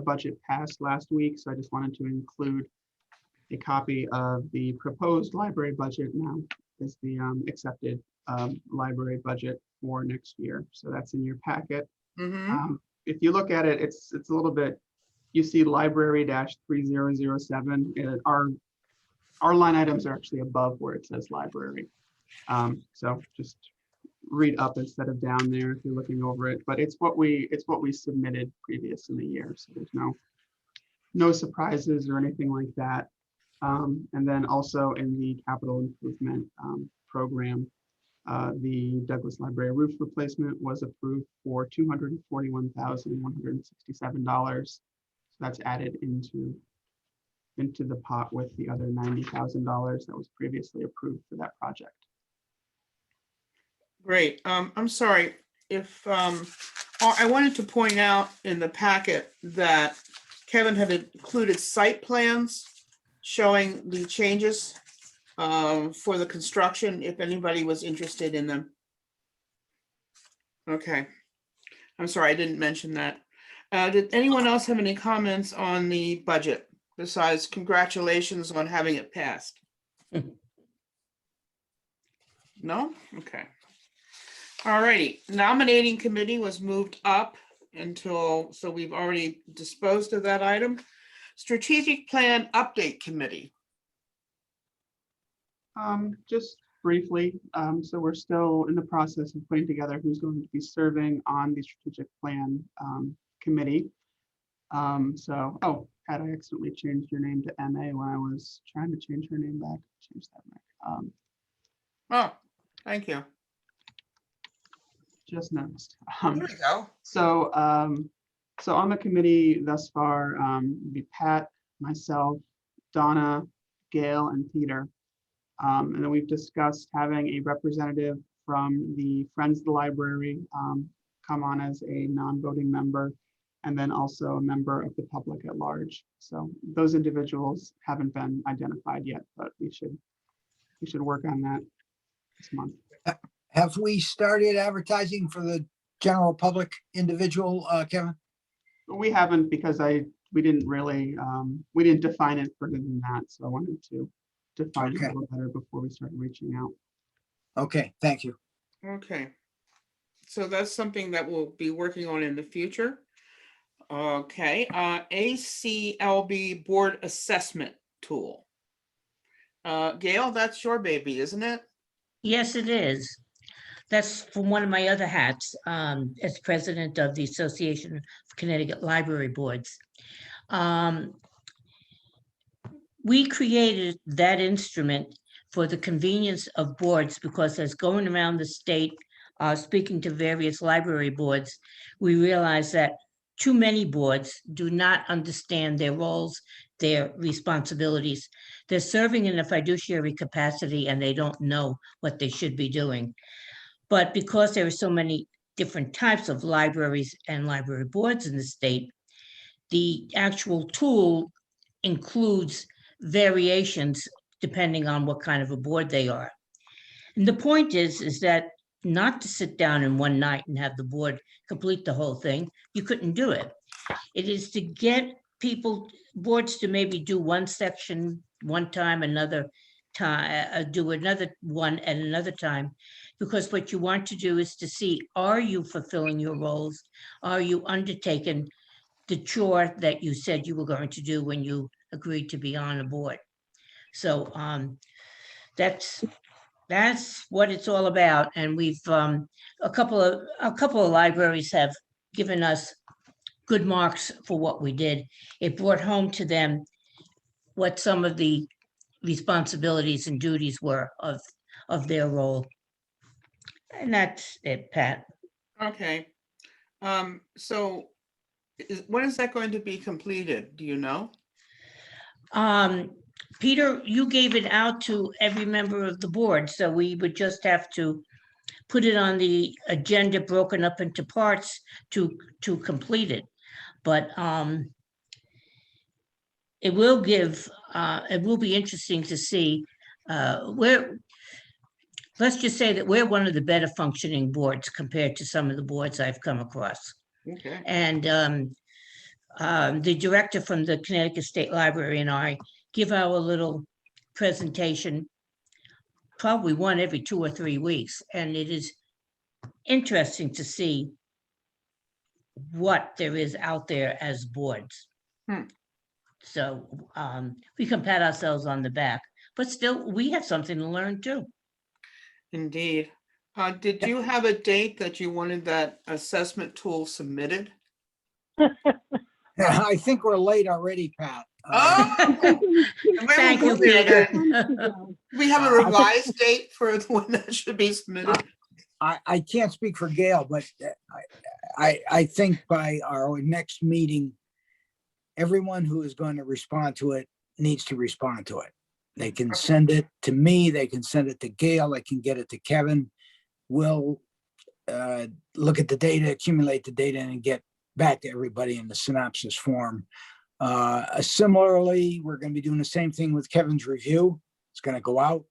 budget passed last week, so I just wanted to include a copy of the proposed library budget now is the accepted library budget for next year. So that's in your packet. Mm-hmm. If you look at it, it's a little bit, you see library -3007. Our line items are actually above where it says library. So just read up instead of down there if you're looking over it, but it's what we submitted previous in the year. So there's no surprises or anything like that. And then also in the capital improvement program, the Douglas Library roof replacement was approved for $241,167. So that's added into the pot with the other $90,000 that was previously approved for that project. Great. I'm sorry if I wanted to point out in the packet that Kevin had included site plans showing the changes for the construction, if anybody was interested in them. Okay. I'm sorry, I didn't mention that. Did anyone else have any comments on the budget besides congratulations on having it passed? No? Okay. All righty. Nominating committee was moved up until, so we've already disposed of that item. Strategic plan update committee. Just briefly, so we're still in the process of putting together who's going to be serving on the strategic plan committee. Oh, had I accidentally changed your name to MA when I was trying to change her name back? Change that back. Oh, thank you. Just noticed. There you go. So on the committee thus far, be Pat, myself, Donna, Gail, and Peter. And then we've discussed having a representative from the Friends of the Library come on as a non-voting member, and then also a member of the public at large. So those individuals haven't been identified yet, but we should work on that this month. Have we started advertising for the general public individual, Kevin? We haven't, because we didn't really, we didn't define it further than that. So I wanted to define it a little better before we started reaching out. Okay, thank you. Okay. So that's something that we'll be working on in the future. Okay, ACLB board assessment tool. Gail, that's your baby, isn't it? Yes, it is. That's from one of my other hats as president of the Association of Connecticut Library Boards. We created that instrument for the convenience of boards because as going around the state, speaking to various library boards, we realized that too many boards do not understand their roles, their responsibilities. They're serving in a fiduciary capacity and they don't know what they should be doing. But because there are so many different types of libraries and library boards in the state, the actual tool includes variations depending on what kind of a board they are. And the point is that not to sit down in one night and have the board complete the whole thing. You couldn't do it. It is to get boards to maybe do one section one time, another time, do another one at another time, because what you want to do is to see, are you fulfilling your roles? Are you undertaking the chore that you said you were going to do when you agreed to be on a board? So that's what it's all about. And we've a couple of libraries have given us good marks for what we did. It brought home to them what some of the responsibilities and duties were of their role. And that's it, Pat. Okay. So when is that going to be completed? Do you know? Peter, you gave it out to every member of the board, so we would just have to put it on the agenda broken up into parts to complete it. But it will be interesting to see where, let's just say that we're one of the better functioning boards compared to some of the boards I've come across. Okay. And the director from the Connecticut State Library and I give our little presentation probably one every 2 or 3 weeks. And it is interesting to see what there is out there as boards. So we can pat ourselves on the back, but still we have something to learn too. Indeed. Did you have a date that you wanted that assessment tool submitted? I think we're late already, Pat. Oh, Thank you, Peter. we have a revised date for when that should be submitted. I can't speak for Gail, but I think by our next meeting, everyone who is going to respond to it needs to respond to it. They can send it to me, they can send it to Gail, I can get it to Kevin. We'll look at the data, accumulate the data, and get back to everybody in the synopsis form. Similarly, we're going to be doing the same thing with Kevin's review. It's going to go out.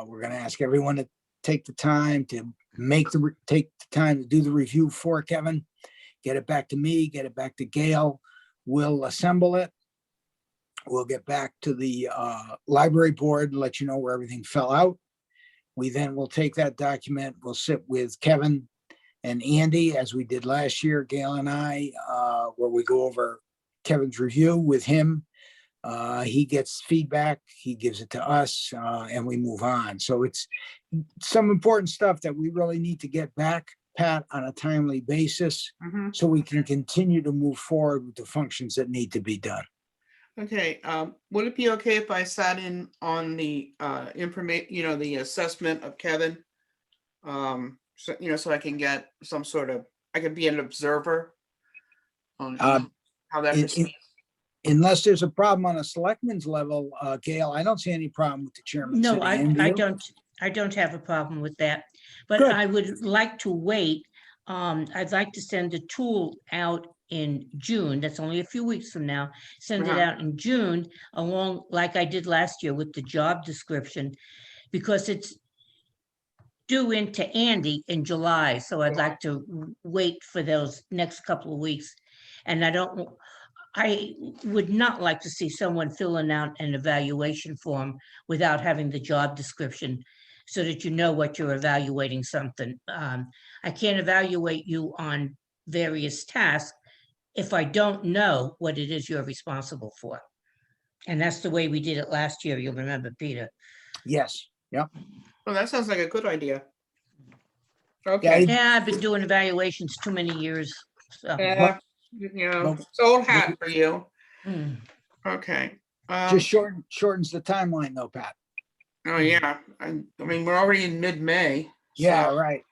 We're going to ask everyone to take the time to do the review for Kevin, get it back to me, get it back to Gail. We'll assemble it. We'll get back to the library board and let you know where everything fell out. We then will take that document. We'll sit with Kevin and Andy, as we did last year, Gail and I, where we go over Kevin's review with him. He gets feedback, he gives it to us, and we move on. So it's some important stuff that we really need to get back, Pat, on a timely basis, so we can continue to move forward with the functions that need to be done. Okay, would it be okay if I sat in on the information, the assessment of Kevin? So, so I can get some sort of, I can be an observer on how that proceeds. Unless there's a problem on a selectman's level, Gail, I don't see any problem with the chairman. No, I don't have a problem with that, but Good. I would like to wait. I'd like to send the tool out in June. That's only a few weeks from now. Send it out in June, along like I did last year with the job description, because it's due into Andy in July. So I'd like to wait for those next couple of weeks. And I would not like to see someone filling out an evaluation form without having the job description, so that you know what you're evaluating something. I can't evaluate you on various tasks if I don't know what it is you're responsible for. And that's the way we did it last year. You'll remember, Peter. Yes. Yep. Well, that sounds like a good idea. Okay. Yeah, I've been doing evaluations too many years. So. Yeah, it's old hat for you. Okay. Just shortens the timeline though, Pat. Oh yeah, I mean we're already in mid-May. Yeah, right.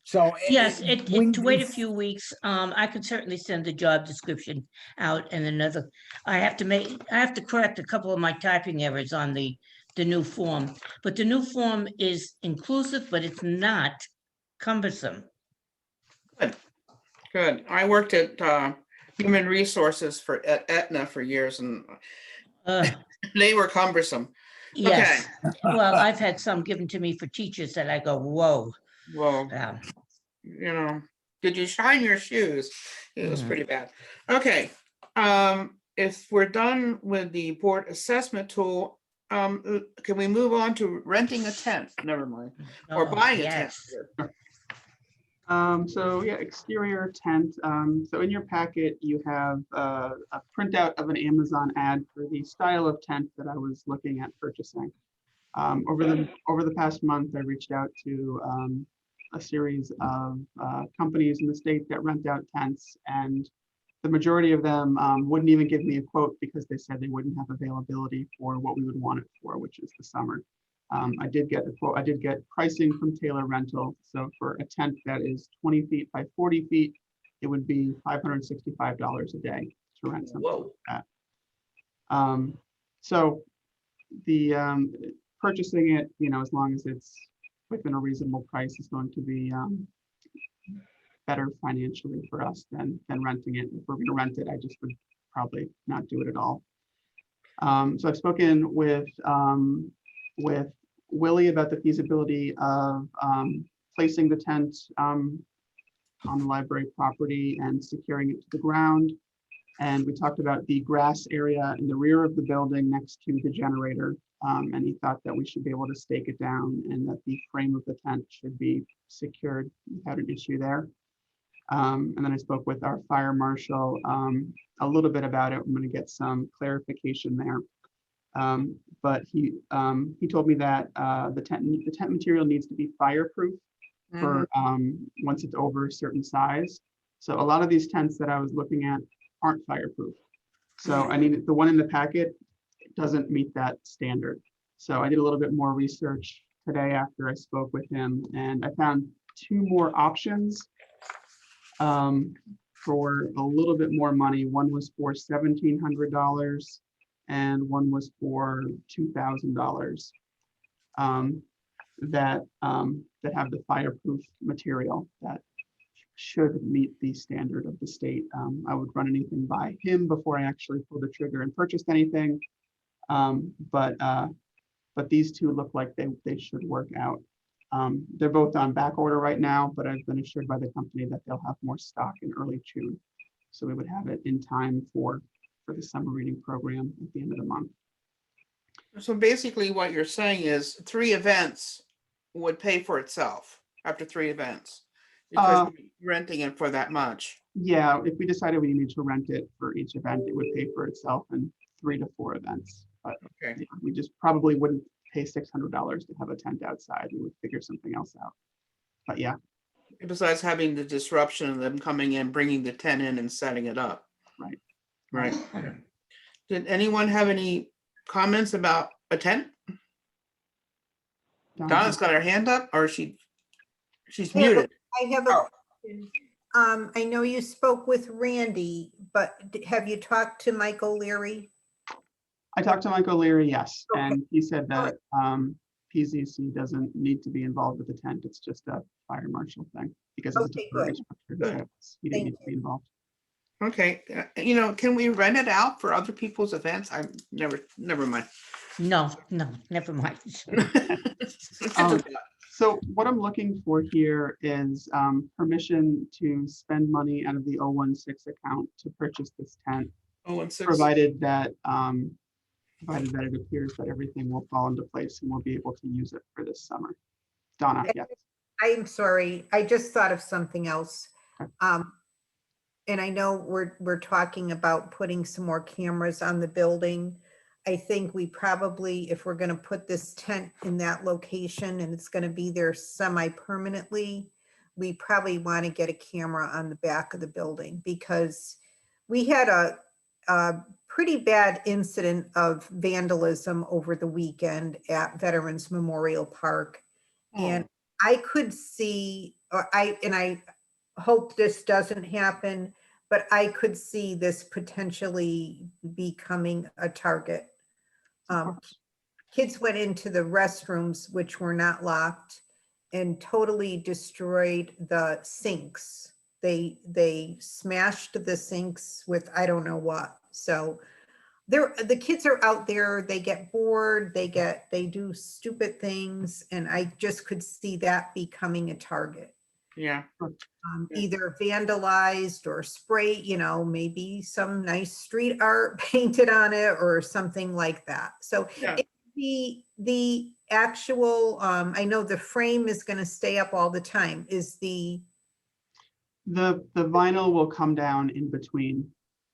So yes, to wait a few weeks. I could certainly send the job description out, and I have to correct a couple of my typing errors on the new form. But the new form is inclusive, but it's not cumbersome. Good. I worked at human resources at Aetna for years, and they were cumbersome. Yes. Okay. Well, I've had some given to me for teachers that I go, whoa. Well, did you shine your shoes? It was pretty bad. Okay. If we're done with the board assessment tool, can we move on to renting a tent? Never mind. Or buying a tent. So yeah, exterior tent. So in your packet, you have a printout of an Amazon ad for the style of tent that I was looking at purchasing. Over the past month, I reached out to a series of companies in the state that rent out tents, and the majority of them wouldn't even give me a quote because they said they wouldn't have availability for what we would want it for, which is the summer. I did get a quote. I did get pricing from Taylor Rental. So for a tent that is 20 feet by 40 feet, it would be $565 a day to rent something Whoa. like that. So the purchasing it, as long as it's within a reasonable price, is going to be better financially for us than renting it. If we're going to rent it, I just would probably not do it at all. So I've spoken with Willie about the feasibility of placing the tent on the library property and securing it to the ground. And we talked about the grass area in the rear of the building next to the generator. And he thought that we should be able to stake it down and that the frame of the tent should be secured without an issue there. And then I spoke with our fire marshal a little bit about it. I'm going to get some clarification there. But he told me that the tent material needs to be fireproof for once it's over a certain size. So a lot of these tents that I was looking at aren't fireproof. So I need the one in the packet doesn't meet that standard. So I did a little bit more research today after I spoke with him, and I found two more options for a little bit more money. One was for $1,700 and one was for $2,000 that have the fireproof material that should meet the standard of the state. I would run anything by him before I actually pulled the trigger and purchased anything. But these two look like they should work out. They're both on back order right now, but I've been assured by the company that they'll have more stock in early June. So we would have it in time for the summer reading program at the end of the month. So basically what you're saying is 3 events would pay for itself after 3 events because you're renting it for that much. Yeah, if we decided we needed to rent it for each event, it would pay for itself in 3 to 4 events. But Okay. yeah, we just probably wouldn't pay $600 to have a tent outside. We would figure something else out. But yeah. Besides having the disruption of them coming in, bringing the tent in and setting it up. Right. Right. Did anyone have any comments about a tent? Donna's got her hand up, or she's muted. I have a question. I know you spoke with Randy, but have you talked to Mike O'Leary? I talked to Mike O'Leary, yes, Okay. and he said that PZC doesn't need to be involved with the tent. It's just a fire marshal thing because it's Okay, a temporary good. structure. Good. So he didn't Thank need to be involved. Okay, can we rent it out for other people's events? Never mind. No, never mind. So what I'm looking for here is permission to spend money out of the 016 account to purchase this tent, 016. provided that it appears that everything will fall into place and we'll be able to use it for this summer. Donna, yeah. I'm sorry, I just thought of something else. And I know we're talking about putting some more cameras on the building. I think we probably, if we're gonna put this tent in that location and it's gonna be there semi-permanently, we probably wanna get a camera on the back of the building because we had a pretty bad incident of vandalism over the weekend at Veterans Memorial Park. And I could see, I hope this doesn't happen, but I could see this potentially becoming a target. Kids went into the restrooms, which were not locked, and totally destroyed the sinks. They smashed the sinks with I don't know what. So the kids are out there, they get bored, they do stupid things, and I just could see that becoming a target. Yeah. Either vandalized or spray, maybe some nice street art painted on it or something like that. So Yeah. the actual, I know the frame is going to stay up all the time. Is the vinyl will come down in between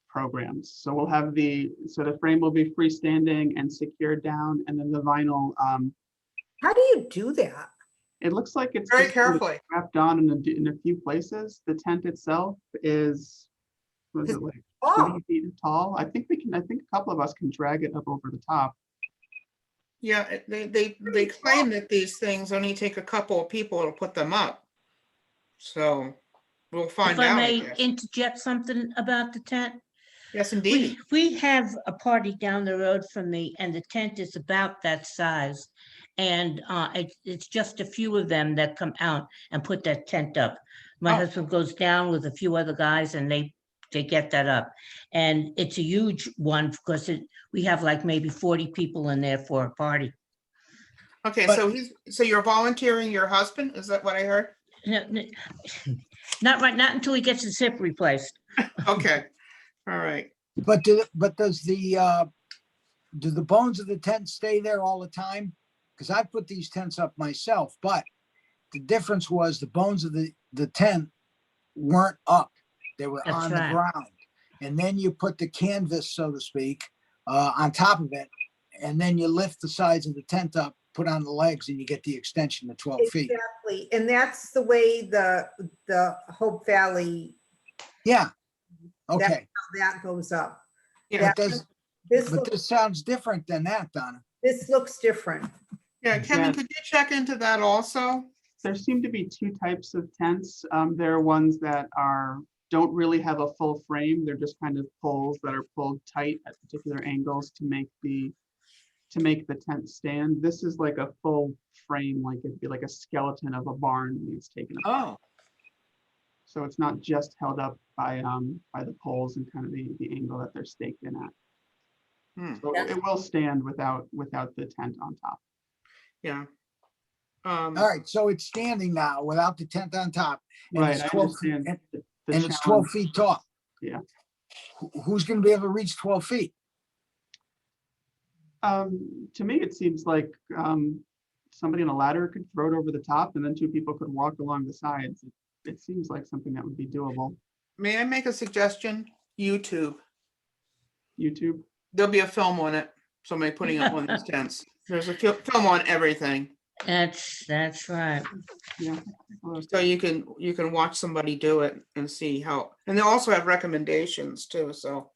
programs. So we'll have the frame will be freestanding and secured down, and then the vinyl. How do you do that? It looks like it's Very just carefully. wrapped on in a few places. The tent itself is Was it like Oh, 20 feet tall? I think I think a couple of us can drag it up over the top. Yeah, they claim that these things only take a couple of people to put them up. So we'll find If I out, I may guess. interject something about the tent. Yes, indeed. We have a party down the road from me and the tent is about that size. And it's just a few of them that come out and put that tent up. My Oh. husband goes down with a few other guys and they get that up. And it's a huge one because we have like maybe 40 people in there for a party. Okay, But- so you're volunteering your husband? Is that what I heard? No, not right, not until he gets his hip replaced. Okay, all right. But does do the bones of the tent stay there all the time? Because I put these tents up myself, but the difference was the bones of the tent weren't up. They were That's on right. the ground. And then you put the canvas, so to speak, on top of it. And then you lift the sides of the tent up, put on the legs, and you get the extension to 12 feet. exactly. And that's the way the Hope Valley, Yeah. Okay. that goes up. Yeah, But This but looks, this sounds different than that, Donna. this looks different. yeah, Kevin, Yeah. could you check into that also? There seem to be two types of tents. There are ones that don't really have a full frame. They're just kind of poles that are pulled tight at particular angles to make the tent stand. This is like a full frame, like it'd be like a skeleton of a barn and it's taken up. Oh, So it's not just held up by the poles and kind of the angle that they're staked in at. hmm, So it will stand without the tent on top. yeah. All right. So it's standing now without the tent on top. And Right, it's I 12 feet, understand. and The it's 12 challenge- feet tall. Yeah. Who's going to be able to reach 12 feet? To me, it seems like somebody on a ladder could throw it over the top and then two people could walk along the sides. It seems like something that would be doable. May I make a suggestion? YouTube. YouTube. There'll be a film on it. Somebody putting up one of these tents. There's a film on everything. That's right. Yeah. So you can watch somebody do it and see how, and they also have recommendations too. So,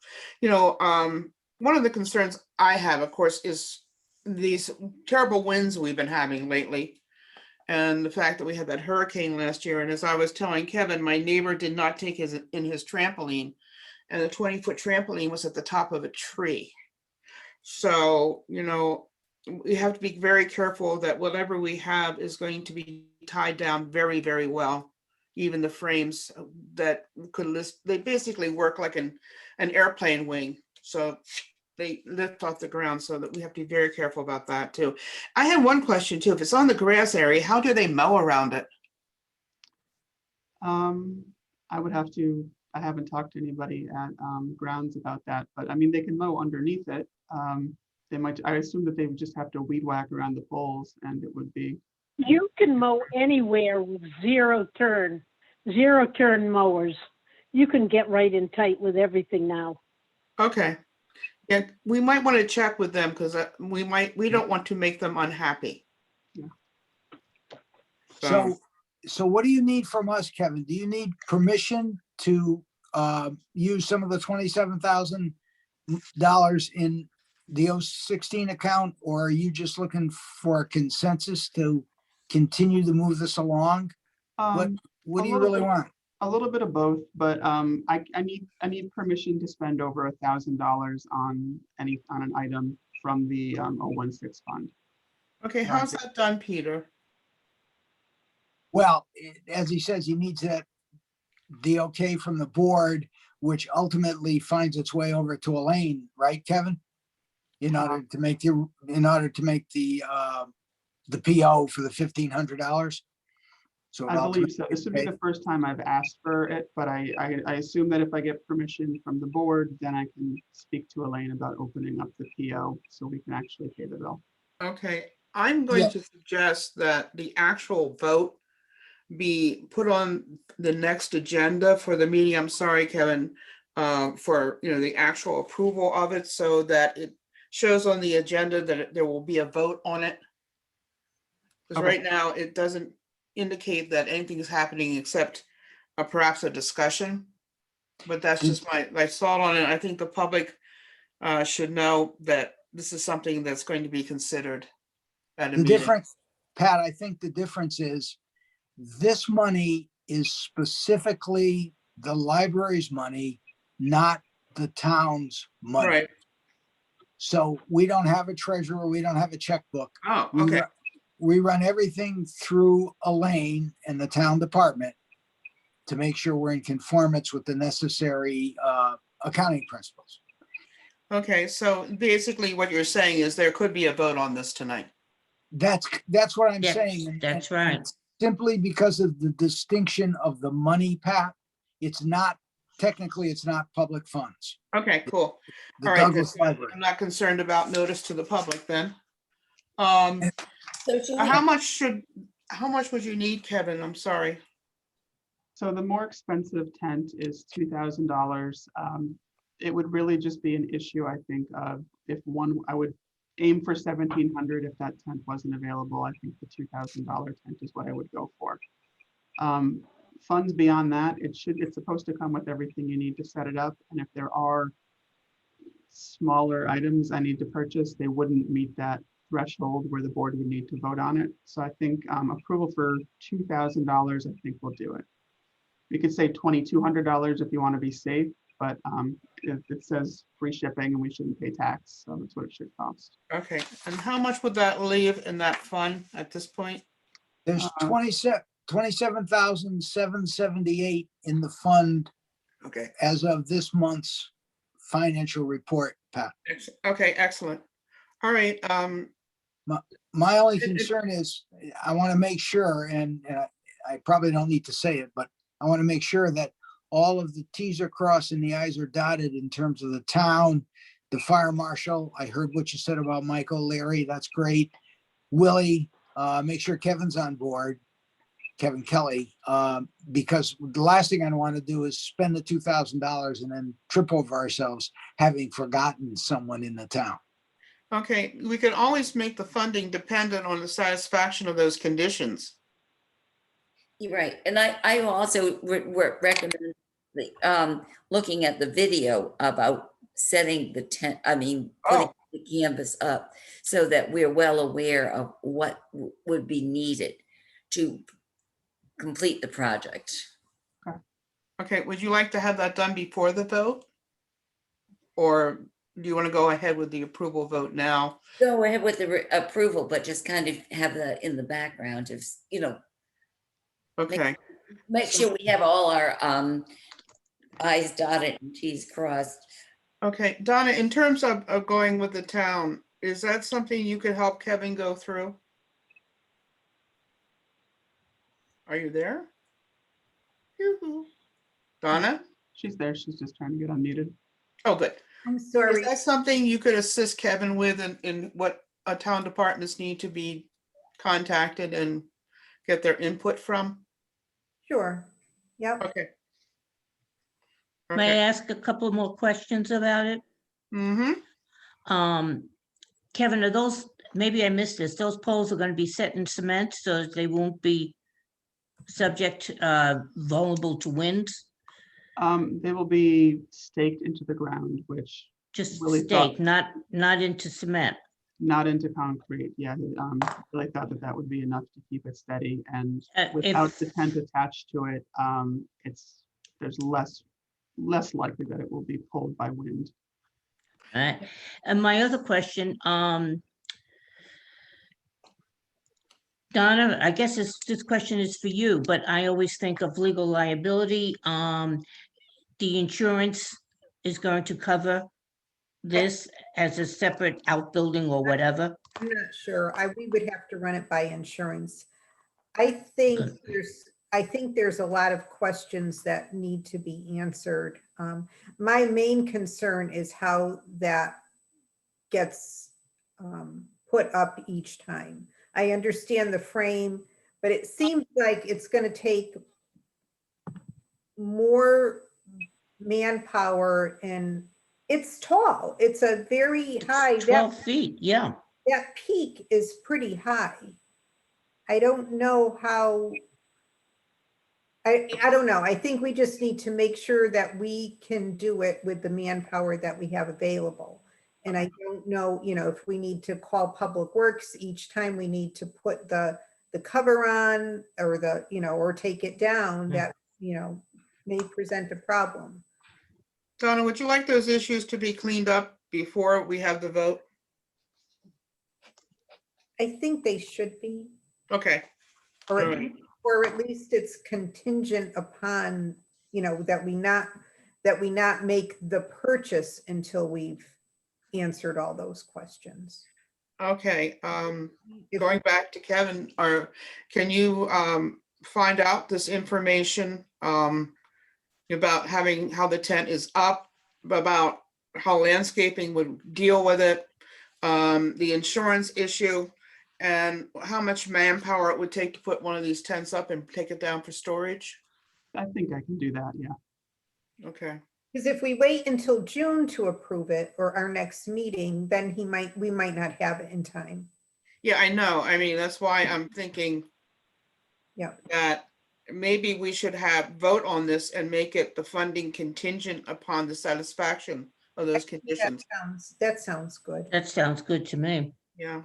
one of the concerns I have, of course, is these terrible winds we've been having lately. And the fact that we had that hurricane last year. And as I was telling Kevin, my neighbor did not take his trampoline, and the 20-foot trampoline was at the top of a tree. So, we have to be very careful that whatever we have is going to be tied down very, very well. Even the frames that they basically work like an airplane wing. So they lift off the ground, so that we have to be very careful about that too. I had one question too. If it's on the grass area, how do they mow around it? I haven't talked to anybody at grounds about that, but I mean, they can mow underneath it. I assume that they would just have to weed whack around the poles and it would be. You can mow anywhere with zero turn mowers. You can get right in tight with everything now. Okay. Yeah, we might want to check with them because we don't want to make them unhappy. Yeah. So what do you need from us, Kevin? Do you need permission to use some of the $27,000 in the 016 account, or are you just looking for a consensus to continue to move this along? What do you really want? A little bit of both, but I need permission to spend over $1,000 on an item from the 016 fund. Okay, how's that done, Peter? Well, as he says, he needs the okay from the board, which ultimately finds its way over to Elaine, right, Kevin? In order to make the PO for the $1,500. So I believe so. This would be the first time I've asked for it, but I assume that if I get permission from the board, then I can speak to Elaine about opening up the PO so we can actually pay the bill. Okay, I'm going to suggest that the actual vote be put on the next agenda for the meeting. I'm sorry, Kevin, for the actual approval of it, so that it shows on the agenda that there will be a vote on it. Because Okay. right now it doesn't indicate that anything is happening except perhaps a discussion. but that's just my thought on it. I think the public should know that this is something that's going to be considered at a The meeting. difference, Pat, I think the difference is this money is specifically the library's money, not the town's money. Right. So we don't have a treasurer, we don't have a checkbook. Oh, We okay. We run everything through Elaine and the town department to make sure we're in conformance with the necessary accounting principles. Okay, so basically what you're saying is there could be a vote on this tonight. That's what I'm Yes, saying. that's and right. Simply because of the distinction of the money, Pat, it's not, technically, it's not public funds. Okay, cool. The All right, Douglas good. Library. I'm not concerned about notice to the public then. So should we- How much would you need, Kevin? I'm sorry. So the more expensive tent is $2,000. It would really just be an issue, I think, of if one, I would aim for 1,700 if that tent wasn't available. I think the $2,000 tent is what I would go for. Funds beyond that, it's supposed to come with everything you need to set it up. And if there are smaller items I need to purchase, they wouldn't meet that threshold where the board would need to vote on it. So I think approval for $2,000, I think will do it. You could say $2,200 if you want to be safe, but it says free shipping and we shouldn't pay tax, so that's what it should cost. Okay, and how much would that leave in that fund at this point? There's 27,778 in the fund Okay. as of this month's financial report, Pat. Okay, excellent. All right, My only It- concern is, I want to make sure, and I probably don't need to say it, but I want to make sure that all of the Ts are crossed and the Is are dotted in terms of the town, the fire marshal. I heard what you said about Michael, Larry, that's great. Willie, make sure Kevin's on board, Kevin Kelly, because the last thing I want to do is spend the $2,000 and then trip over ourselves having forgotten someone in the town. okay, we can always make the funding dependent on the satisfaction of those conditions. You're right, and I also recommend looking at the video about setting the tent, putting the canvas up so that we're well aware of what would be needed to complete the project. Okay, would you like to have that done before the vote? Or do you want to go ahead with the approval vote now? Go ahead with the approval, but just kind of have that in the background of, Okay, make sure we have all our I's dotted and T's crossed. okay, Donna, in terms of going with the town, is that something you could help Kevin go through? Are you there? Yoo-hoo. Donna? She's there, she's just trying to get unmuted. Oh, good. I'm Is sorry. that something you could assist Kevin with in what town departments need to be contacted and get their input from? Sure. Yep. Okay. May I Okay. ask a couple more questions about it? Mm-hmm. Kevin, are those, maybe I missed this, those poles are gonna be set in cement so they won't be subject, vulnerable to winds? They will be staked into the ground, which Just Really thought- stake, not into cement. not into concrete. Yeah, really thought that would be enough to keep it steady, and Uh, without if- the tent attached to it, there's less likely that it will be pulled by wind. Right. And my other question, Donna, I guess this question is for you, but I always think of legal liability. The insurance is going to cover this as a separate outbuilding or whatever. I'm not sure. We would have to run it by insurance. I think Good. there's a lot of questions that need to be answered. My main concern is how that gets put up each time. I understand the frame, but it seems like it's going to take more manpower, and it's tall. It's a very high. 12 feet, yeah. That peak is pretty high. I don't know how I don't know. I think we just need to make sure that we can do it with the manpower that we have available. And I don't know, if we need to call Public Works each time we need to put the cover on or or take it down, that, may present a problem. Donna, would you like those issues to be cleaned up before we have the vote? I think they should be, Okay, or all at right. or at least it's contingent upon, that we not make the purchase until we've answered all those questions. Okay, If- going back to Kevin, can you find out this information about how the tent is up, about how landscaping would deal with it, the insurance issue, and how much manpower it would take to put one of these tents up and take it down for storage? I think I can do that, yeah. Okay, Because if we wait until June to approve it or our next meeting, then we might not have it in time. yeah, I know. I mean, that's why I'm thinking Yeah. that maybe we should vote on this and make it the funding contingent upon the satisfaction of those conditions. That sounds good. That sounds good to me. Yeah,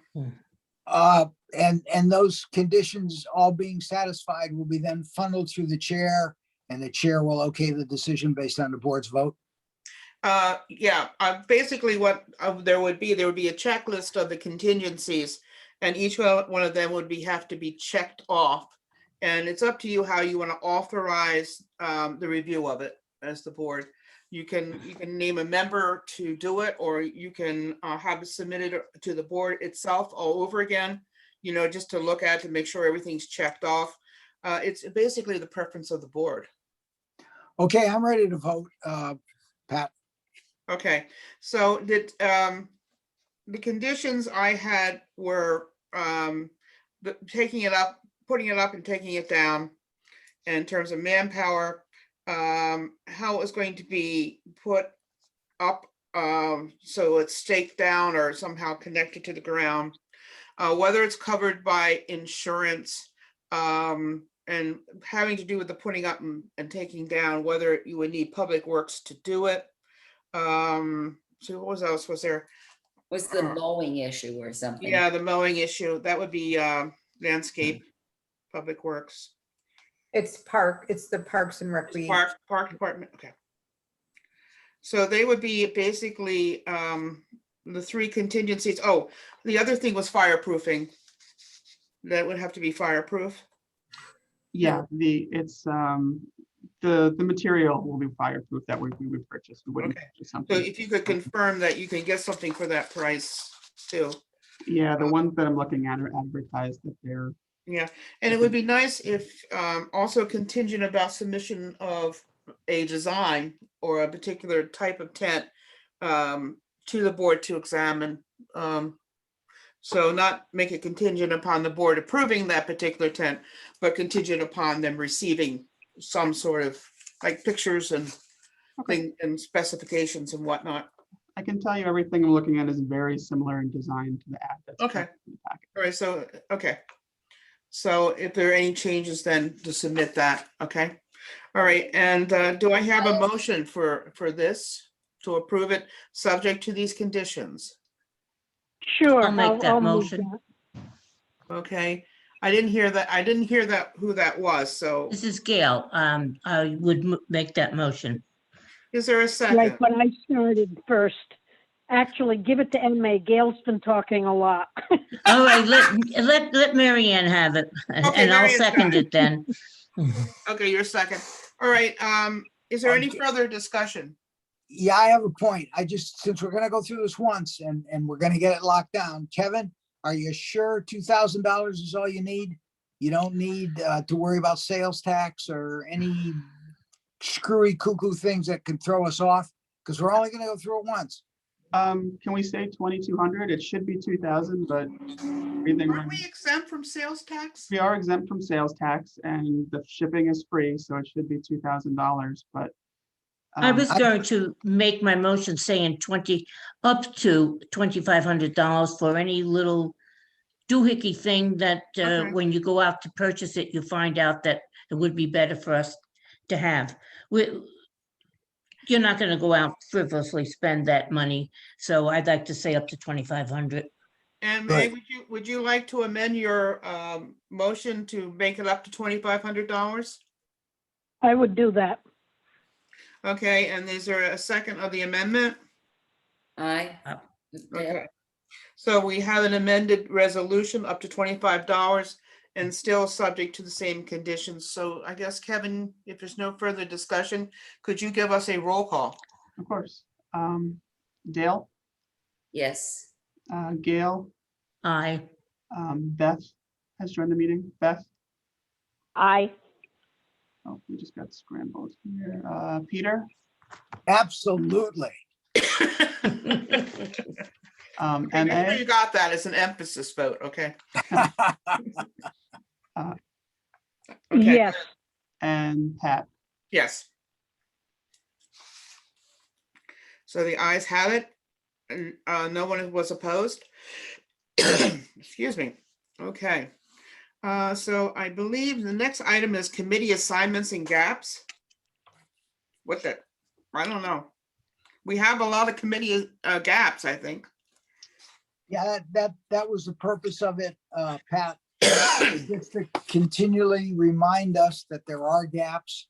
And those conditions all being satisfied will be then funneled through the chair, and the chair will okay the decision based on the board's vote. yeah, basically what there would be a checklist of the contingencies, and each one of them would have to be checked off. And it's up to you how you want to authorize the review of it as the board. You can name a member to do it, or you can have it submitted to the board itself all over again, just to look at, to make sure everything's checked off. It's basically the preference of the board. Okay, I'm ready to vote, Pat. Okay, so the conditions I had were taking it up, putting it up and taking it down in terms of manpower, how it was going to be put up so it's staked down or somehow connected to the ground, whether it's covered by insurance, and having to do with the putting up and taking down, whether you would need Public Works to do it. So what was else was there? Was the mowing issue or something? Yeah, the mowing issue, that would be landscape, Public Works. It's the Parks and Recreation. Park Department, okay. So they would be basically the three contingencies. Oh, the other thing was fireproofing. That would have to be fireproof. Yeah, the material will be fireproof that we would purchase. We wouldn't Okay. purchase So something. if you could confirm that you can get something for that price too. Yeah, the ones that I'm looking at are advertised that they're, Yeah, and it would be nice if also contingent about submission of a design or a particular type of tent to the board to examine. So not make it contingent upon the board approving that particular tent, but contingent upon them receiving some sort of like pictures and thing and specifications and whatnot. I can tell you everything I'm looking at is very similar in design to the ad. That's Okay. in the packet. All right, so, okay. So if there are any changes, then to submit that, okay? All right, and do I have a motion for this, to approve it, subject to these conditions? Sure. I'll make that move motion. that. Okay, I didn't hear that, who that was, so This is Gail. I would make that motion. is there a Right, second? but I started first. Actually, give it to Emma. Gail's been talking a lot. All right, let Mary Ann have it, and I'll Mary Ann's got second it. it then. Okay, you're second. All right, is there any Okay. further discussion? Yeah, I have a point. Since we're gonna go through this once and we're gonna get it locked down, Kevin, are you sure $2,000 is all you need? You don't need to worry about sales tax or any screwy cuckoo things that can throw us off? Because we're only gonna go through it once. Can we say 2,200? It should be 2,000, but everything. Aren't we exempt from sales tax? We are exempt from sales tax and the shipping is free, so it should be $2,000, but. I was I- going to make my motion saying up to $2,500 for any little doohickey thing that Okay. when you go out to purchase it, you find out that it would be better for us to have. You're not gonna go out frivolously spend that money, so I'd like to say up to 2,500. And May, Right. would you like to amend your motion to make it up to $2,500? I would do that. Okay, and is there a second of the amendment? Aye. Okay. So we have an amended resolution up to $25 and still subject to the same conditions. So I guess, Kevin, if there's no further discussion, could you give us a roll call? Of course. Dale, Yes. Gail, Aye. Beth has joined the meeting. Beth, I, oh, we just got scrambled here. Peter, Absolutely. Make sure MA, you got that as an emphasis vote, okay? Okay. yes, and Pat. Yes. So the ayes have it, and no one was opposed. Excuse me. Okay. So I believe the next item is committee assignments and gaps. What the, I don't know. We have a lot of committee gaps, I think. Yeah, that was the purpose of it, Pat. Just to continually remind us that there are gaps.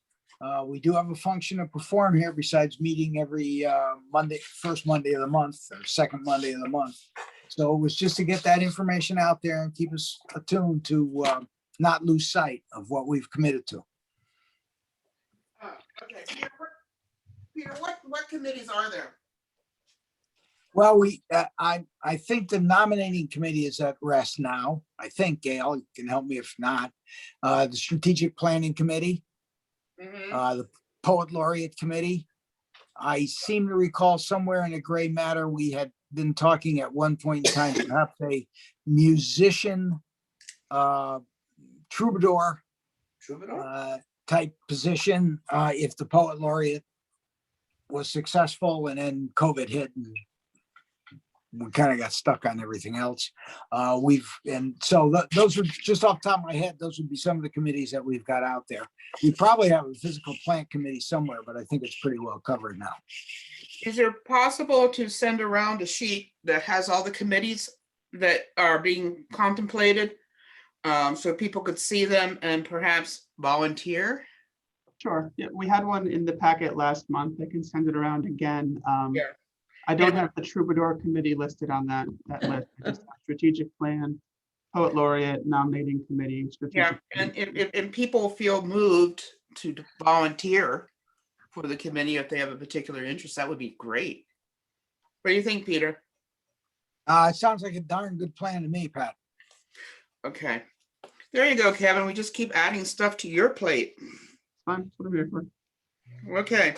We do have a function to perform here besides meeting every Monday, first Monday of the month or second Monday of the month. So it was just to get that information out there and keep us attuned to not lose sight of what we've committed to. Okay, Peter, what committees are there? Well, I think the nominating committee is at rest now. I think, Gail, you can help me if not. The strategic planning committee, the poet laureate committee. I seem to recall somewhere in a gray matter, we had been talking at one point in time, perhaps a musician, troubadour type position, if the poet laureate was successful and then COVID hit and we kind of got stuck on everything else. Those are just off the top of my head. Those would be some of the committees that we've got out there. We probably have a physical plant committee somewhere, but I think it's pretty well covered now. Is it possible to send around a sheet that has all the committees that are being contemplated? So people could see them and perhaps volunteer? Sure. Yeah, we had one in the packet last month. I can send it around again. Yeah. I don't have the troubadour committee listed on that list. I just have strategic plan, poet laureate, nominating committee. Yeah, and if people feel moved to volunteer for the committee, if they have a particular interest, that would be great. What do you think, Peter? It sounds like a darn good plan to me, Pat. Okay, there you go, Kevin. We just keep adding stuff to your plate. Fine, that's what I'm here for. Okay,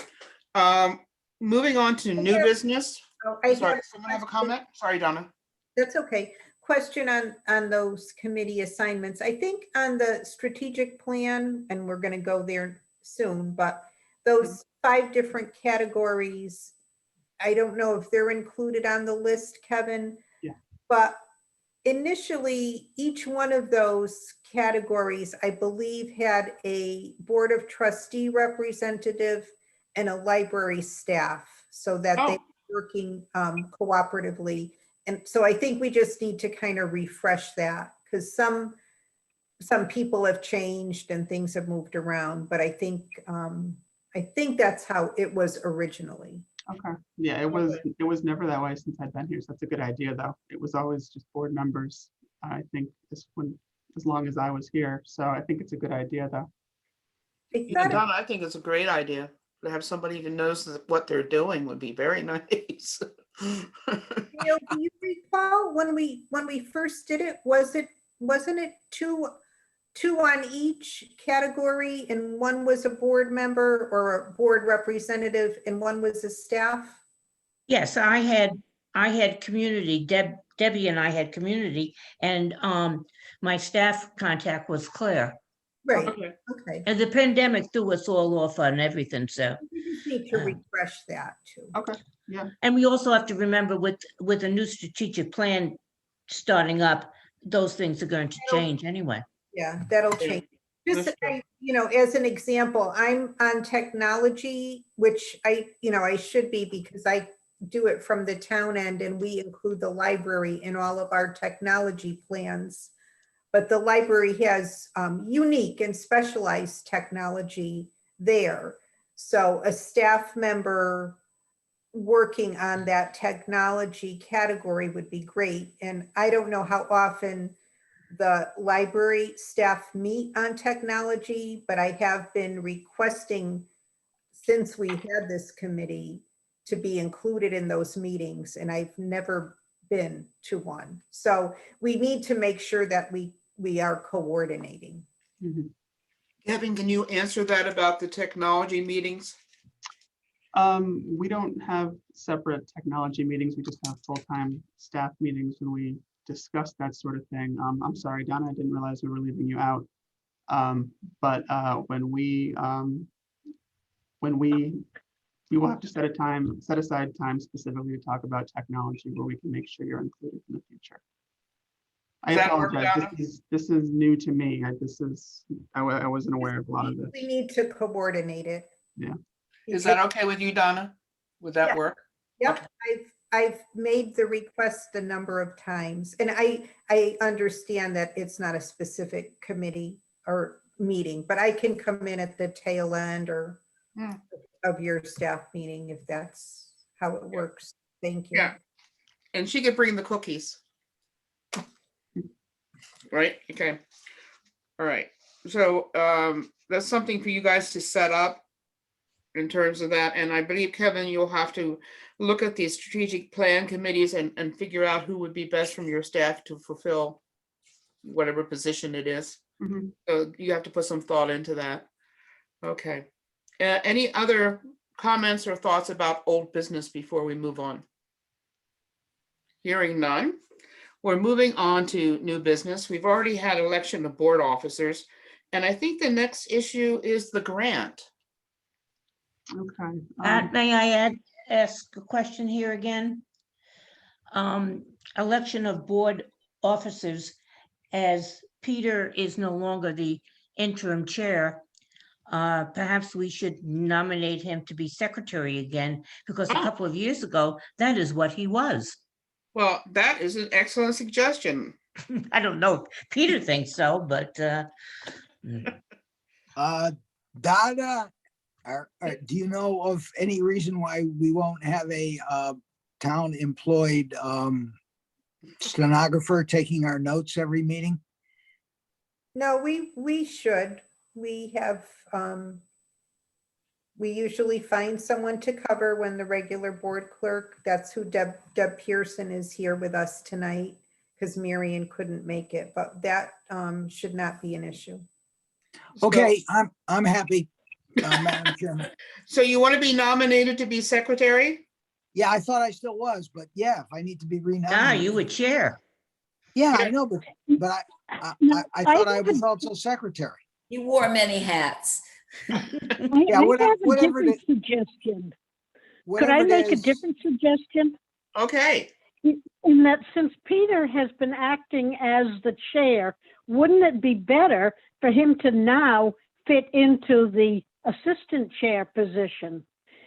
moving on to new business. Oh, I Sorry, have- someone have a comment? Sorry, Donna. That's okay. Question on those committee assignments. I think on the strategic plan, and we're going to go there soon, but those 5 different categories, I don't know if they're included on the list, Kevin. Yeah. But initially, each one of those categories, I believe, had a board of trustee representative and a library staff so that they were working cooperatively. And so I think we just need to kind of refresh that because some people have changed and things have moved around, but I think that's how it was originally. Okay. Yeah, it was never that way since I've been here. So that's a good idea, though. It was always just board members. I think as long as I was here. So I think it's a good idea, though. Yeah, Donna, I think it's a great idea to have somebody who knows what they're doing would be very nice. Do you recall when we first did it, wasn't it two on each category and one was a board member or a board representative and one was a staff? Yes, I had community, Debbie and I had community, and my staff contact was Claire. Right, Okay. okay. And the pandemic threw us all off on everything, so. We just need to refresh that too. Okay. Yeah. And we also have to remember with a new strategic plan starting up, those things are going to change anyway. Yeah, that'll Yeah, change. Just, that's true. as an example, I'm on technology, which I should be because I do it from the town end and we include the library in all of our technology plans. But the library has unique and specialized technology there. So a staff member working on that technology category would be great. And I don't know how often the library staff meet on technology, but I have been requesting since we had this committee to be included in those meetings, and I've never been to one. So we need to make sure that we are coordinating. Mhm. Kevin, can you answer that about the technology meetings? We don't have separate technology meetings. We just have full-time staff meetings when we discuss that sort of thing. I'm sorry, Donna, I didn't realize we were leaving you out. But when we will have to set aside time specifically to talk about technology where we can make sure you're included in the future. I Does that work, apologize. Donna? This is new to me. I wasn't aware of a lot of this. We need to coordinate it. Yeah. Is that okay with you, Donna? Would that Yeah. work? Yep, I've made the request a number of times, and I understand that it's not a specific committee or meeting, but I can come in at the tail end or Hmm. of your staff meeting if that's how it works. Thank you. Yeah. And she could bring the cookies. Right, okay. All right, so that's something for you guys to set up in terms of that. And I believe, Kevin, you'll have to look at these strategic plan committees and figure out who would be best from your staff to fulfill whatever position it is. Mhm. So you have to put some thought into that. Okay. Any other comments or thoughts about old business before we move on? Hearing none. We're moving on to new business. We've already had election of board officers. And I think the next issue is the grant. Okay. May I ask a question here again? Election of board officers, as Peter is no longer the interim chair, perhaps we should nominate him to be secretary again, because a Oh. couple of years ago, that is what he was. Well, that is an excellent suggestion. I don't know, if Peter thinks so, but Donna, do you know of any reason why we won't have a town employed stenographer taking our notes every meeting? No, we should. We have, we usually find someone to cover when the regular board clerk, that's who Deb Pearson is here with us tonight, because Marion couldn't make it, but that should not be an issue. Okay, I'm happy, Madam Chairman. So you want to be nominated to be secretary? Yeah, I thought I still was, but yeah, if I need to be you renominated. were chair. Yeah, Yeah. I know, but I No, thought I have was a- also secretary. You wore many hats. I Yeah, I whatever- have a whatever it different suggestion. Could Whatever I it make a is. different suggestion? Okay, In that since Peter has been acting as the chair, wouldn't it be better for him to now fit into the assistant chair position?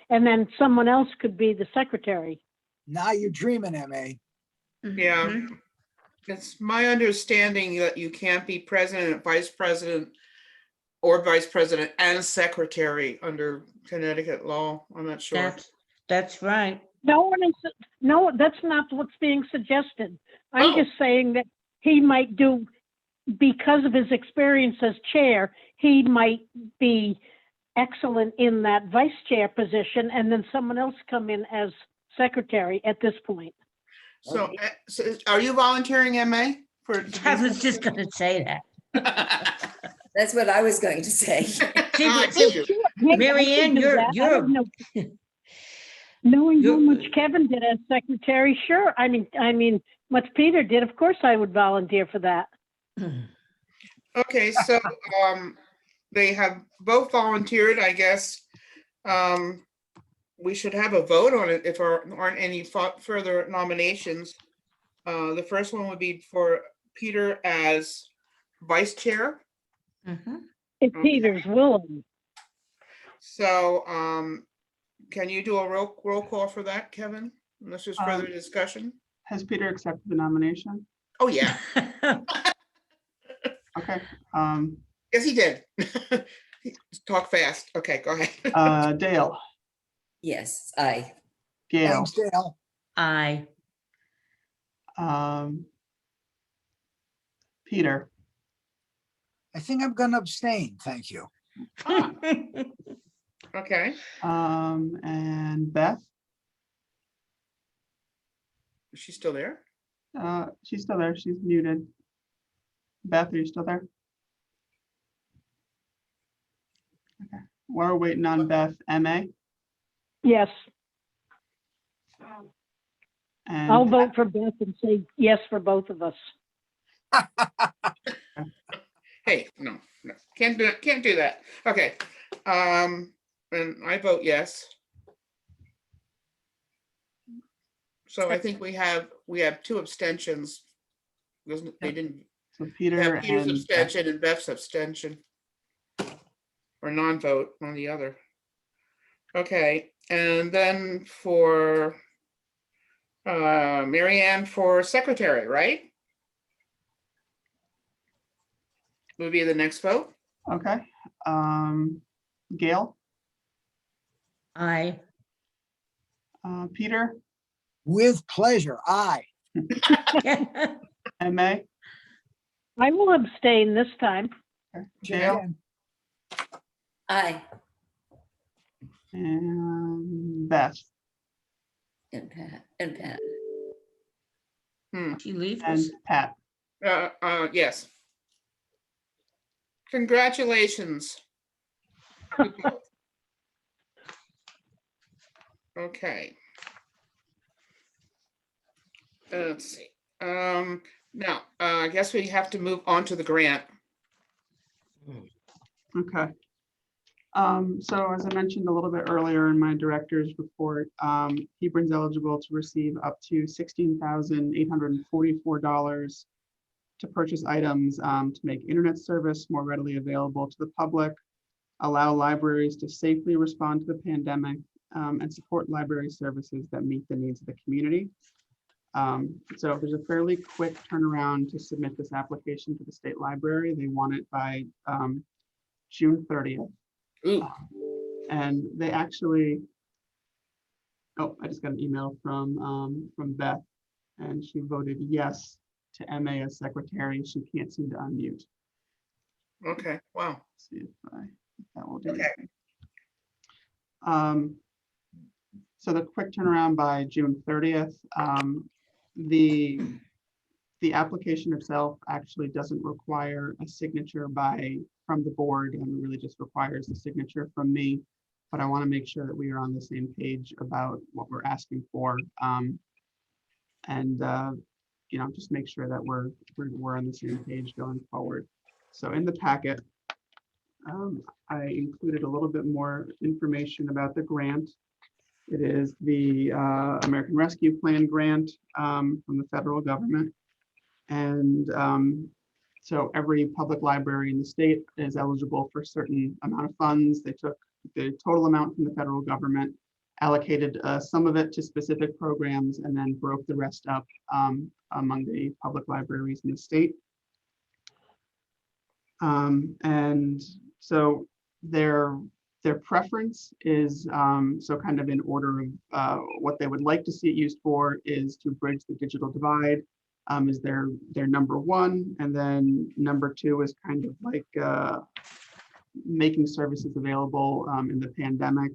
And then someone else could be the secretary. Now you're dreaming, MA. yeah. Mhm. It's my understanding that you can't be president, vice president, or vice president and secretary under Connecticut law. I'm not sure. That's right. No, that's not what's being suggested. I'm Oh. just saying that he might do, because of his experience as chair, he might be excellent in that vice chair position, and then someone else come in as secretary at this point. So, so are you volunteering, MA? For to be I was just gonna say that. secretary? That's what I was going to say. I figured. Mary I could Ann, do you're- that. I you're- don't know. Knowing how You're- much Kevin did as secretary, sure. I mean, much Peter did, of course I would volunteer for that. Okay, so they have both volunteered, I guess. We should have a vote on it if there aren't any further nominations. The first one would be for Peter as vice chair. Mhm. If Peter's willing. So can you do a roll call for that, Kevin? Unless there's further discussion? Has Peter accepted the nomination? Oh, yeah. Okay. Yes, he did. Talk fast. Okay, go ahead. Dale, Yes, I. Gail, Thanks, Dale. Aye. Peter, I think I'm going to abstain. Thank you. Ah, okay. and Beth. Is she still there? She's still there. She's muted. Beth, are you still there? Okay. We're waiting on Beth. MA. Yes, And I'll vote for Beth and say yes for both of us. Hey, no, can't do that. Okay. And I vote yes. So I think we have 2 abstentions. They didn't so Peter have Peter's and Beth. abstention and Beth's abstention. Or non-vote on the other. Okay, and then for Mary Ann for secretary, right? Will be the next vote. Okay. Gail, Aye. Peter, With pleasure. Aye. MA, I will abstain this time. Gail, Jen. Aye. and Beth. And Pat. She leave And us? Pat. Yes. Congratulations. You both. Okay. Let's see. Now, I guess we have to move on to the grant. Okay. So as I mentioned a little bit earlier in my director's report, Hebron's eligible to receive up to $16,844 to purchase items to make internet service more readily available to the public, allow libraries to safely respond to the pandemic, and support library services that meet the needs of the community. So there's a fairly quick turnaround to submit this application to the state library. They want it by June 30th. Ooh, And they actually, oh, I just got an email from Beth, and she voted yes to MA as secretary. She can't seem to unmute. okay, wow. Let's see if that will do Okay. anything. So the quick turnaround by June 30th. The application itself actually doesn't require a signature from the board, and it really just requires the signature from me. But I want to make sure that we are on the same page about what we're asking for, and just make sure that we're on the same page going forward. So in the packet, I included a little bit more information about the grant. It is the American Rescue Plan grant from the federal government. And so every public library in the state is eligible for a certain amount of funds. They took the total amount from the federal government, allocated some of it to specific programs, and then broke the rest up among the public libraries in the state. And so their preference is, so kind of in order of what they would like to see it used for is to bridge the digital divide, is their number one. And then number two is kind of like making services available in the pandemic.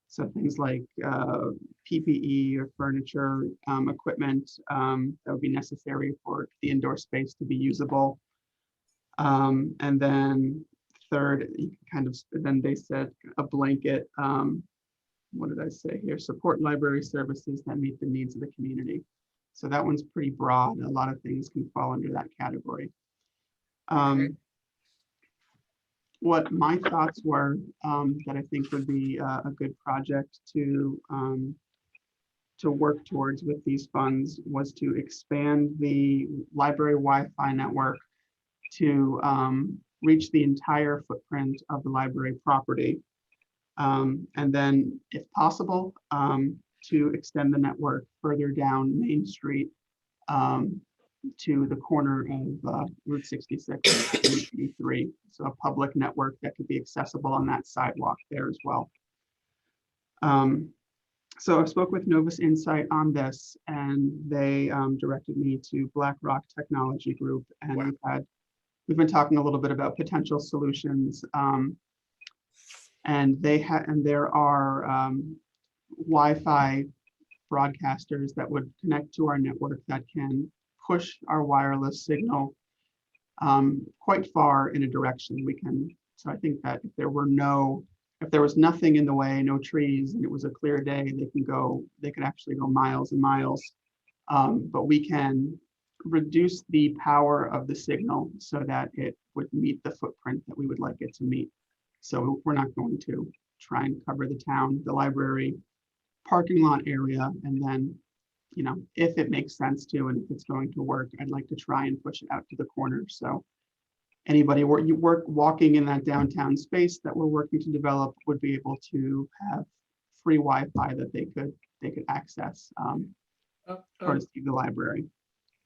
So things like PPE or furniture, equipment that would be necessary for the indoor space to be usable. And then third, then they said a blanket, what did I say here? Support library services that meet the needs of the community. So that one's pretty broad. A lot of things can fall under that category. What my thoughts were that I think would be a good project to work towards with these funds was to expand the library Wi-Fi network to reach the entire footprint of the library property. And then, if possible, to extend the network further down Main Street to the corner of Route 66 and 83. So a public network that could be accessible on that sidewalk there as well. So I spoke with Novus Insight on this, and they directed me to BlackRock Technology Group, and we've been talking a little bit about potential solutions. And there are Wi-Fi broadcasters that would connect to our network that can push our wireless signal quite far in a direction. So I think that if there was nothing in the way, no trees, and it was a clear day, they could actually go miles and miles. But we can reduce the power of the signal so that it would meet the footprint that we would like it to meet. So we're not going to try and cover the town, the library, parking lot area, and then, if it makes sense to, and if it's going to work, I'd like to try and push it out to the corner. So anybody walking in that downtown space that we're working to develop would be able to have free Wi-Fi that they could access or see the library.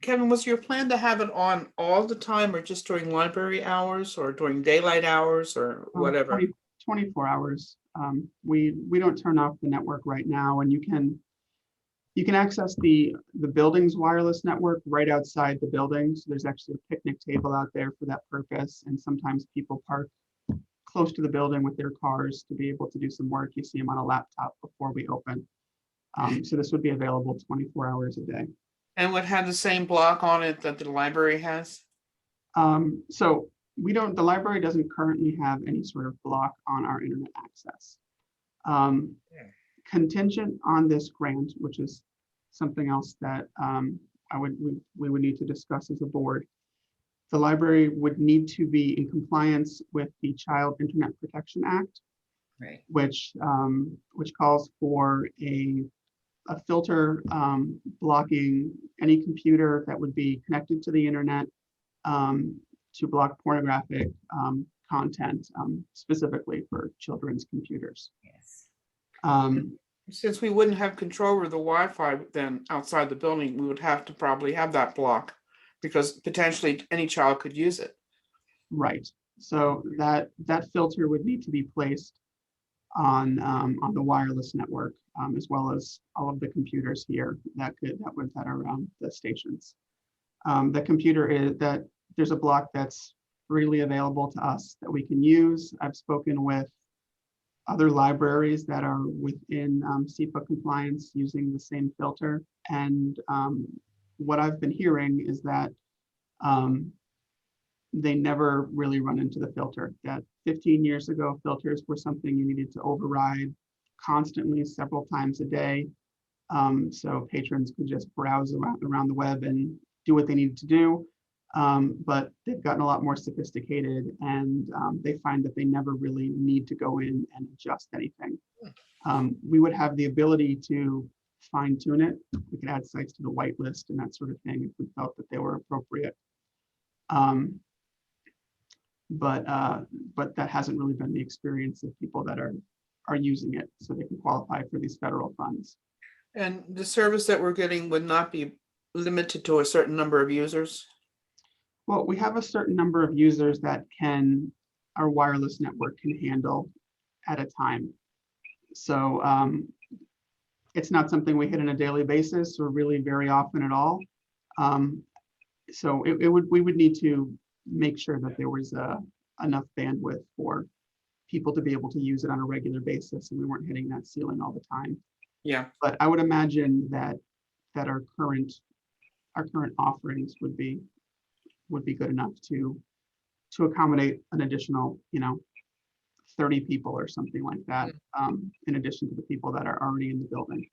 Kevin, was your plan to have it on all the time, or just during library hours, or during daylight hours, or whatever? 24 hours. We don't turn off the network right now, and you can access the building's wireless network right outside the building. So there's actually a picnic table out there for that purpose, and sometimes people park close to the building with their cars to be able to do some work. You see them on a laptop before we open. So this would be available 24 hours a day. And would have the same block on it that the library has? So the library doesn't currently have any sort of block on our internet access. Contingent on this grant, which is something else that we would need to discuss as a board, the library would need to be in compliance with the Child Internet Protection Act, Right. which calls for a filter blocking any computer that would be connected to the internet to block pornographic content, specifically for children's computers. Yes. Since we wouldn't have control over the Wi-Fi then outside the building, we would have to probably have that block, because potentially any child could use it. Right. So that filter would need to be placed on the wireless network, as well as all of the computers here that are around the stations. The computer there's a block that's freely available to us that we can use. I've spoken with other libraries that are within SEPA compliance using the same filter, and what I've been hearing is that they never really run into the filter. That 15 years ago, filters were something you needed to override constantly, several times a day. So patrons could just browse around the web and do what they needed to do. But they've gotten a lot more sophisticated, and they find that they never really need to go in and adjust anything. We would have the ability to fine tune it. We could add sites to the whitelist and that sort of thing if we felt that they were appropriate. But that hasn't really been the experience of people that are using it, so they can qualify for these federal funds. And the service that we're getting would not be limited to a certain number of users? Well, we have a certain number of users that our wireless network can handle at a time. So it's not something we hit on a daily basis or really very often at all. So we would need to make sure that there was enough bandwidth for people to be able to use it on a regular basis, and we weren't hitting that ceiling all the time. Yeah. But I would imagine that our current offerings would be good enough to accommodate an additional 30 people or something like that, in addition to the people that are already in the building.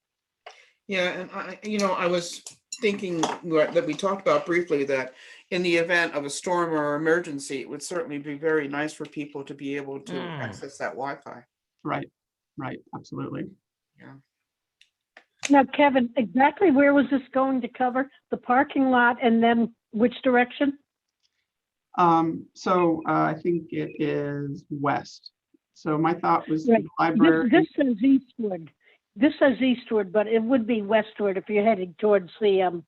Yeah, and I was thinking that we talked about briefly that in the event of a storm or emergency, it would certainly be very nice for people to be able to access that Wi-Fi. Right, absolutely. Yeah. Now, Kevin, exactly where was this going to cover? The parking lot and then which direction? So I think it is west. So my thought was Right. the library. This says eastward. This says eastward, but it would be westward if you're heading towards the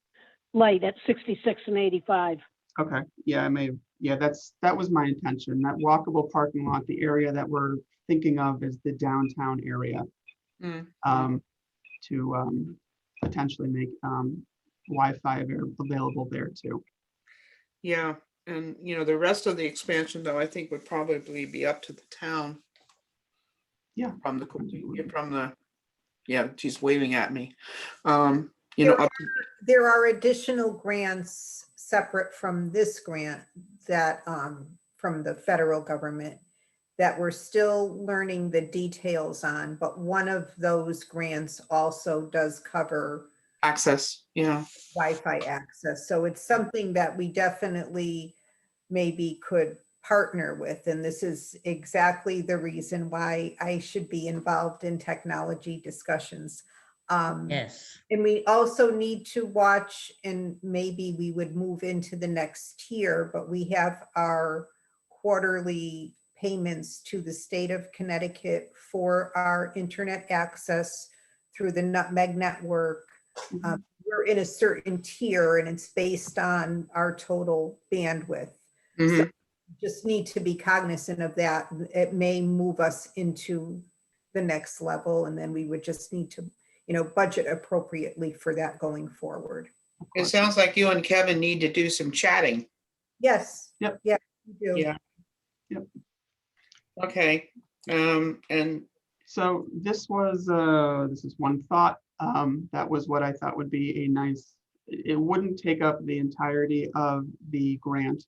light at 66 and 85. Okay, yeah, I may, yeah, that was my intention, that walkable parking lot, the area that we're thinking of is the downtown area. Mm. To potentially make Wi-Fi available there too. Yeah, and the rest of the expansion though, I think would probably be up to the town. Yeah. From the, yeah, she's waving at me. There are additional grants separate from this grant that, from the federal government, that we're still learning the details on, but one of those grants also does cover access, yeah. Wi-Fi access. So it's something that we definitely maybe could partner with. And this is exactly the reason why I should be involved in technology discussions. Yes. And we also need to watch, and maybe we would move into the next tier, but we have our quarterly payments to the state of Connecticut for our internet access through the Nutmeg network. We're in a certain tier and it's based on our total bandwidth. Mhm. So just need to be cognizant of that. It may move us into the next level, and then we would just need to, budget appropriately for that going forward. It sounds like you and Kevin need to do some chatting. Yes. Yep. Yeah, we do. Yeah. Yep. Okay. And So this is one thought. That was what I thought would be a nice, it wouldn't take up the entirety of the grant.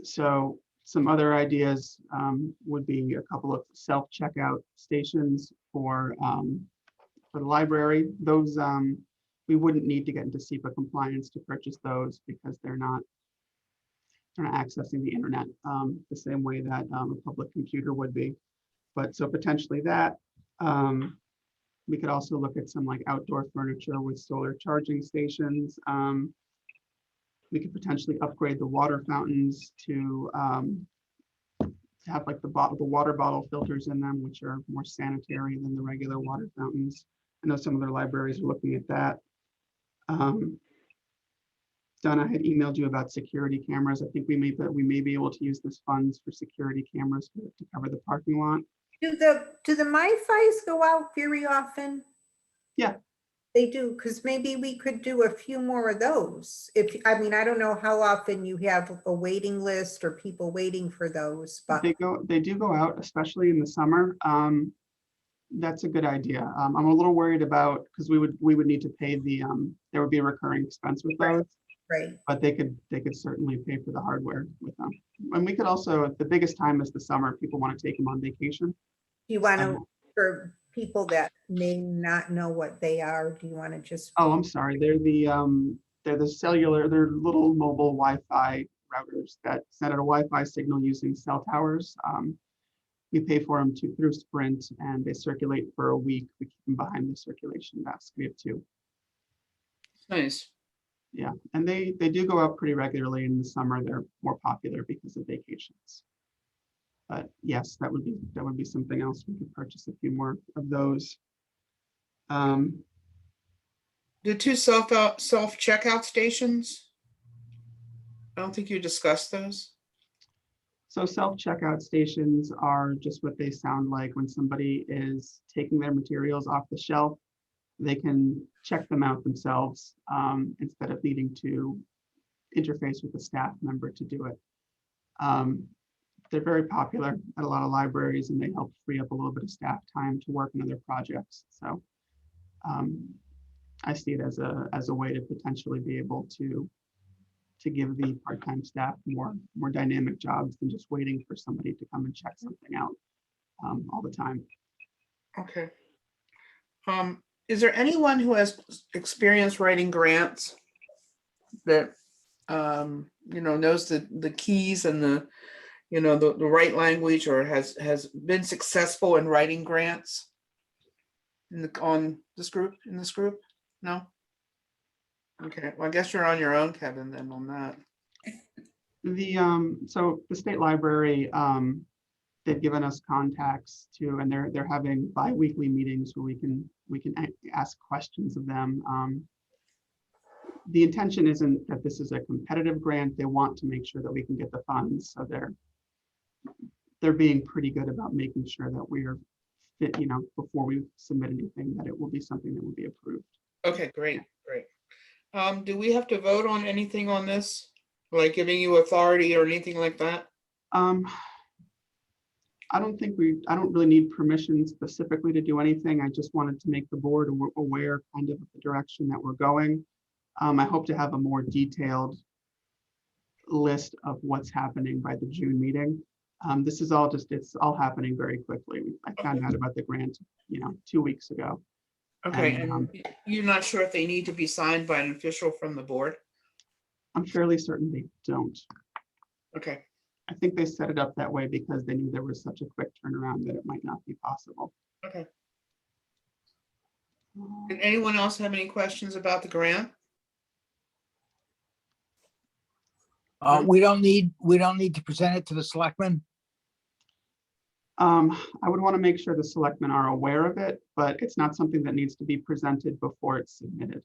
So some other ideas would be a couple of self-checkout stations for the library. Those we wouldn't need to get into SEPA compliance to purchase those because they're not accessing the internet the same way that a public computer would be. But so potentially that. We could also look at some like outdoor furniture with solar charging stations. We could potentially upgrade the water fountains to have like the water bottle filters in them, which are more sanitary than the regular water fountains. I know some of their libraries are looking at that. Donna had emailed you about security cameras. I think we may be able to use this funds for security cameras to cover the parking lot. Do the MiFis go out very often? Yeah. They do, because maybe we could do a few more of those. I don't know how often you have a waiting list or people waiting for those, but They do go out, especially in the summer. That's a good idea. I'm a little worried about, because we would need to pay there would be a recurring expense with those. right. But they could certainly pay for the hardware with them. And we could also, the biggest time is the summer. People want to take them on vacation. Do you want to, for people that may not know what they are, do you want to just? Oh, I'm sorry. They're the cellular, they're little mobile Wi-Fi routers that send out a Wi-Fi signal using cell towers. We pay for them through Sprint, and they circulate for a week. We keep them behind the circulation desk. We have two. nice. Yeah, and they do go out pretty regularly in the summer. They're more popular because of vacations. But yes, that would be something else. We could purchase a few more of those. The two self-checkout stations. I don't think you discussed those. So self-checkout stations are just what they sound like. When somebody is taking their materials off the shelf, they can check them out themselves instead of needing to interface with a staff member to do it. They're very popular at a lot of libraries, and they help free up a little bit of staff time to work on other projects. So I see it as a way to potentially be able to give the part-time staff more dynamic jobs than just waiting for somebody to come and check something out all the time. Okay. Is there anyone who has experience writing grants that knows the keys and the right language, or has been successful in writing grants? on this group, in this group? No? Okay, well, I guess you're on your own, Kevin, then on that. So the state library, they've given us contacts to, and they're having bi-weekly meetings where we can ask questions of them. The intention isn't that this is a competitive grant. They want to make sure that we can get the funds. So they're being pretty good about making sure that we are fit, before we submit anything, that it will be something that will be approved. Okay, great, great. Do we have to vote on anything on this? Like giving you authority or anything like that? I don't really need permission specifically to do anything. I just wanted to make the board aware kind of the direction that we're going. I hope to have a more detailed list of what's happening by the June meeting. This is all it's all happening very quickly. I found out about the grant, 2 weeks ago. Okay, and you're not sure if they need to be signed by an official from the board? I'm fairly certain they don't. Okay, I think they set it up that way because they knew there was such a quick turnaround that it might not be possible. okay. Did anyone else have any questions about the grant? We don't need to present it to the selectmen. I would want to make sure the selectmen are aware of it, but it's not something that needs to be presented before it's submitted.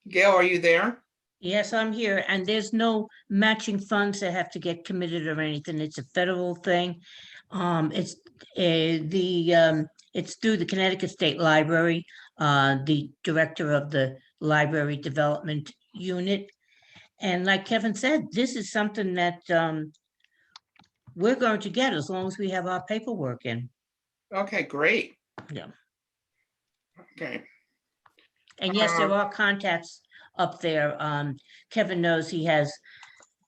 Gail, are you there? Yes, I'm here, and there's no matching funds that have to get committed or anything. It's a federal thing. It's through the Connecticut State Library, the director of the Library Development Unit. And like Kevin said, this is something that we're going to get as long as we have our paperwork in. Okay, great. Yeah. Okay, And yes, there are contacts up there. Kevin knows he has,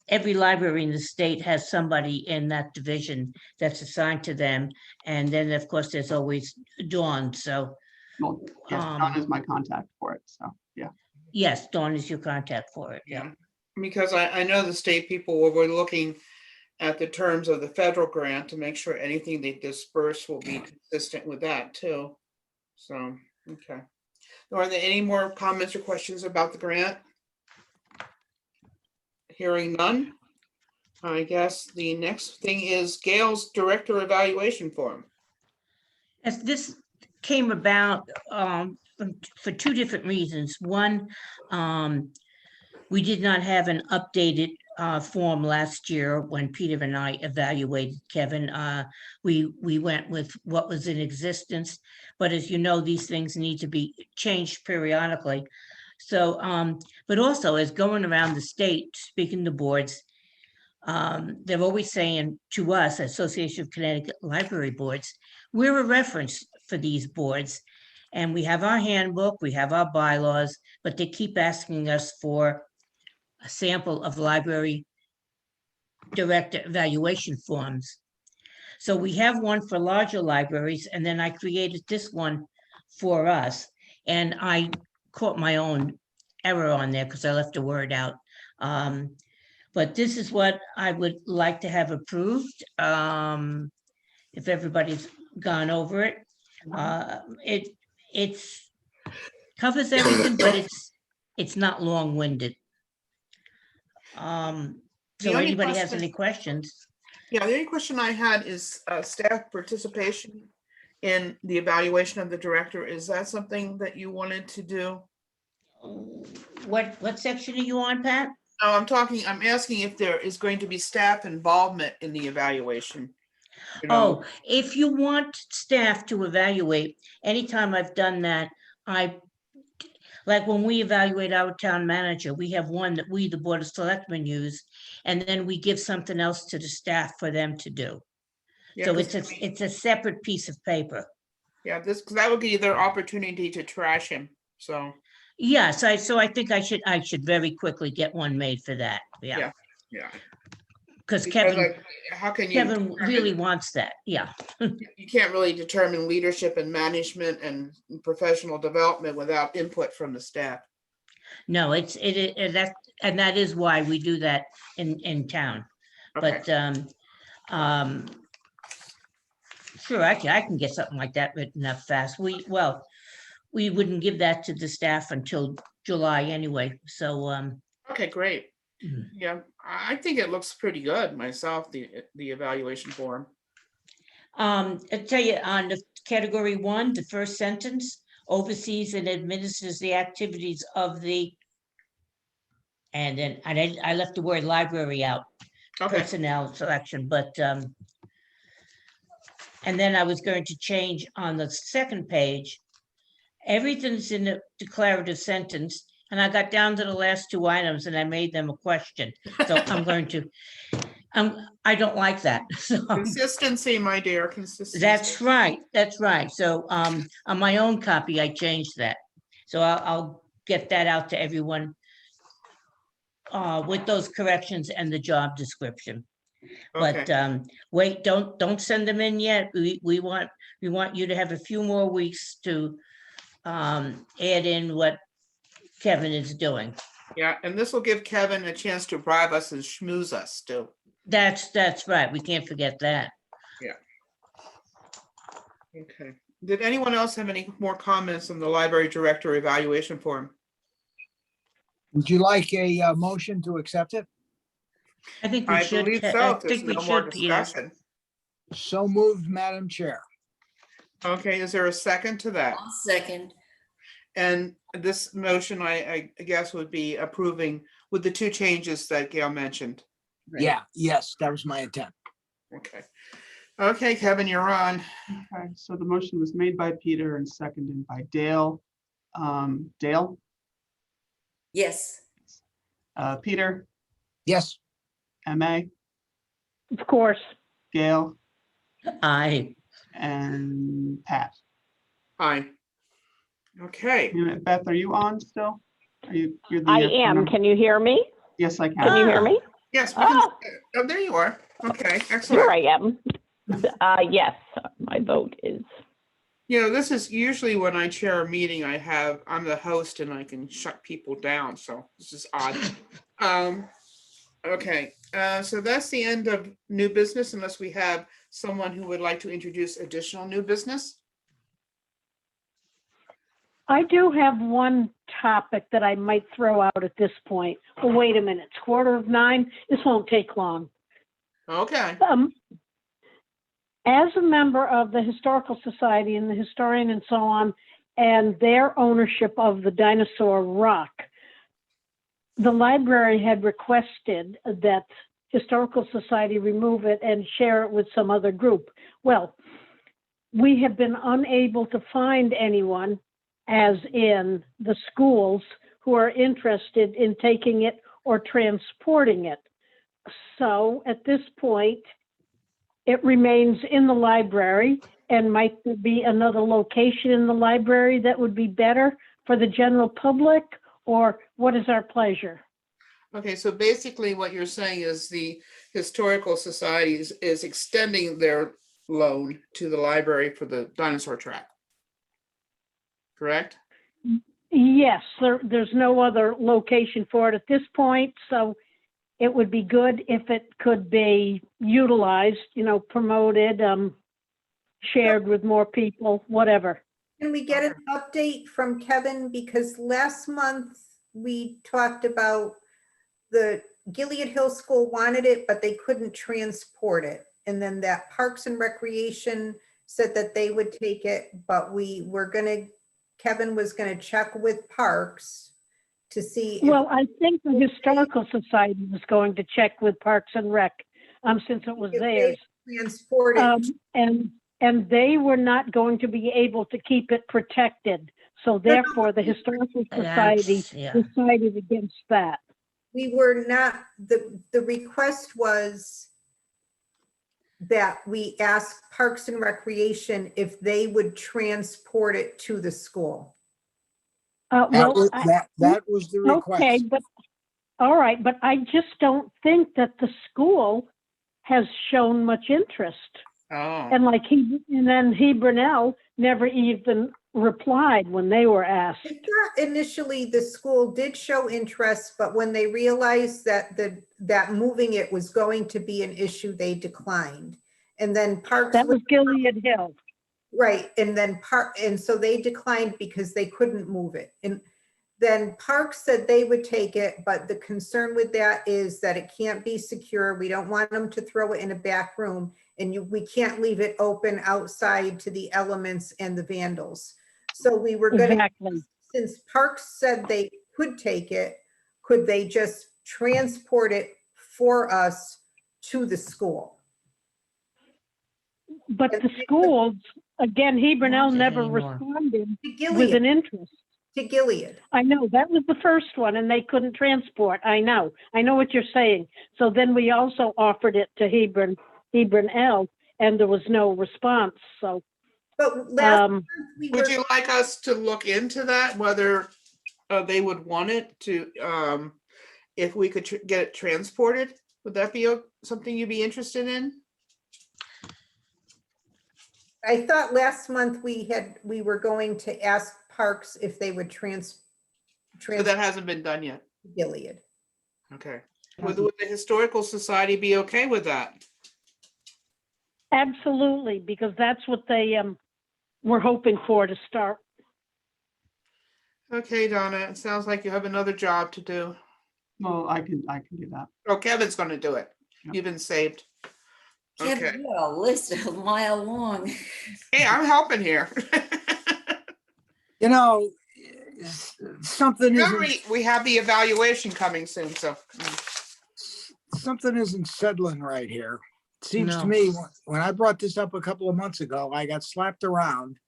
every library in the state has somebody in that division that's assigned to them. And then, of course, there's always Dawn. So Well, yes, Dawn is my contact for it. So yeah. yes, Dawn is your contact for it. yeah. Because I know the state people were looking at the terms of the federal grant to make sure anything they disperse will be consistent with that too. So, okay. Are there any more comments or questions about the grant? Hearing none. I guess the next thing is Gail's director evaluation form. As this came about for two different reasons. One, we did not have an updated form last year when Peter and I evaluated Kevin. We went with what was in existence, but as you know, these things need to be changed periodically. So, but also as going around the state, speaking to boards, they're always saying to us, Association of Connecticut Library Boards, we're a reference for these boards. And we have our handbook, we have our bylaws, but they keep asking us for a sample of library director evaluation forms. So we have one for larger libraries, and then I created this one for us. And I caught my own error on there because I left a word out. But this is what I would like to have approved. If everybody's gone over it. It's covers everything, but it's not long-winded. So anybody has any questions? Yeah, the only question I had is staff participation in the evaluation of the director. Is that something that you wanted to do? What section are you on, Pat? Oh, I'm asking if there is going to be staff involvement in the evaluation. You know? Oh, if you want staff to evaluate, anytime I've done that, like when we evaluate our town manager, we have one that we, the Board of Selectmen, use, and then we give something else to the staff for them to do. Yeah, So 'cause it's a separate piece of paper. yeah, because that would be their opportunity to trash him. So Yes, so I think I should very quickly get one made for that. Yeah, yeah, because because Kevin how can you? Kevin really wants that. Yeah. You can't really determine leadership and management and professional development without input from the staff. No, that is why we do that in town. Okay. But sure, I can get something like that written up fast. we wouldn't give that to the staff until July anyway, so, Okay, great. Mhm. Yeah, I think it looks pretty good myself, the evaluation form. I tell you, on the category 1, the first sentence, oversees and administers the activities of the, and then I left the word library out, Okay, personnel selection, but, and then I was going to change on the second page, everything's in a declarative sentence, and I got down to the last 2 items and I made them a question. So I'm going to, I don't like that. So consistency, my dear, consistency. that's right, that's right. So on my own copy, I changed that. So I'll get that out to everyone with those corrections and the job description. Okay, But wait, don't send them in yet. We want you to have a few more weeks to add in what Kevin is doing. yeah, and this will give Kevin a chance to bribe us and schmooze us too. That's right. We can't forget that. Okay. Did anyone else have any more comments on the library director evaluation form? Would you like a motion to accept it? I think we I should. believe I so. If there's think we no more should, Peter. discussion. So moved, Madam Chair. Okay, is there a second to that? I'll second. And this motion, I guess, would be approving with the 2 changes that Gail mentioned. Yeah, yes, that was my intent. Okay. Okay, Kevin, you're on. Okay, so the motion was made by Peter and seconded by Dale. Dale, Yes. Peter, Yes, MA, Of course. Gail, Aye. and Pat. Aye. Okay. Beth, are you on still? You're the, I am. Can you hear me? Yes, I can. Can you hear me? Yes, we can. Oh. Oh, there you are. Okay, Here excellent. I am. Yes, my vote is. You know, this is usually when I chair a meeting, I'm the host and I can shut people down, so this is odd. Okay, so that's the end of new business unless we have someone who would like to introduce additional new business. I do have one topic that I might throw out at this point. Well, wait a minute, it's 8:45. This won't take long. Okay, As a member of the Historical Society and the historian and so on, and their ownership of the Dinosaur Rock, the library had requested that Historical Society remove it and share it with some other group. Well, we have been unable to find anyone, as in the schools, who are interested in taking it or transporting it. So at this point, it remains in the library, and might there be another location in the library that would be better for the general public, or what is our pleasure? okay, so basically what you're saying is the Historical Society is extending their loan to the library for the dinosaur track. Correct? Yes, there's no other location for it at this point, so it would be good if it could be utilized, promoted, shared with more people, whatever. Can we get an update from Kevin? Because last month we talked about the Gilead Hill School wanted it, but they couldn't transport it. And then that Parks and Recreation said that they would take it, but Kevin was gonna check with Parks to see. Well, I think the Historical Society was going to check with Parks and Rec, since it was if they theirs. transport it. And they were not going to be able to keep it protected. So therefore, the Historical Society Yeah. decided against that. We were not, the request was that we asked Parks and Recreation if they would transport it to the school. that was the Okay, request. but, all right, but I just don't think that the school has shown much interest. Oh, And then Hebron never even replied when they were asked. I thought initially the school did show interest, but when they realized that moving it was going to be an issue, they declined. And then Parks. That was Gilead Hill. Right, and then and so they declined because they couldn't move it. And then Parks said they would take it, but the concern with that is that it can't be secure. We don't want them to throw it in a back room, and we can't leave it open outside to the elements and the vandals. So we were gonna, Exactly. since Parks said they could take it, could they just transport it for us to the school? But the schools, again, Hebron Want it never anymore. responded To with an Gilead, interest. to Gilead. I know, that was the first one, and they couldn't transport. I know what you're saying. So then we also offered it to Hebron L, and there was no response, so. But last Um, month we were, Would you like us to look into that, whether they would want it to, if we could get it transported? Would that be something you'd be interested in? I thought last month we were going to ask Parks if they would So transport that hasn't been done yet. Gilead. Okay. Would the Historical Society be okay with that? absolutely, because that's what they, were hoping for to start. Okay, Donna, it sounds like you have another job to do. Well, I can do that. Oh, Kevin's gonna do it. Yep. You've been saved. Okay. Kevin, you got a list a mile long. Hey, I'm helping here. You know, something Remember, isn't, we have the evaluation coming soon, so. something isn't settling right here. Seems to No. me, when I brought this up a couple of months ago, I got slapped around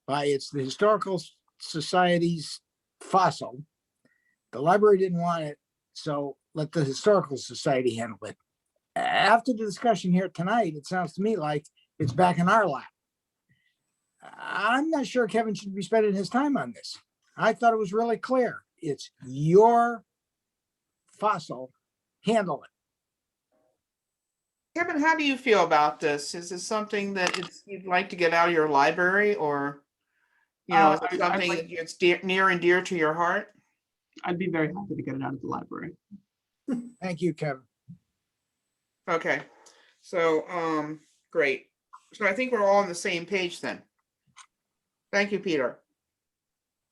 by the Historical Society's fossil. The library didn't want it, so let the Historical Society handle it. After the discussion here tonight, it sounds to me like it's back in our lap. I'm not sure Kevin should be spending his time on this. I thought it was really clear. It's your fossil, handle it. Kevin, how do you feel about this? Is this something that you'd like to get out of your library, or, is it I'd something like- that's near and dear to your heart? I'd be very happy to get it out of the library. Thank you, Kevin. Okay, so, great. So I think we're all on the same page then. Thank you, Peter.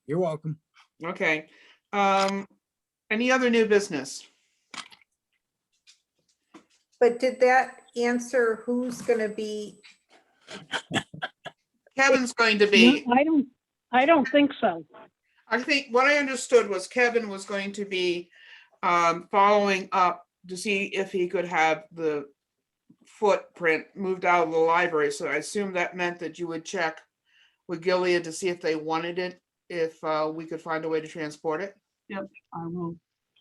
You're welcome. Okay, any other new business? But did that answer who's gonna be, Kevin's going to No, be, I don't think so. I think what I understood was Kevin was going to be following up to see if he could have the footprint moved out of the library. So I assume that meant that you would check with Gilead to see if they wanted it, if we could find a way to transport it. I will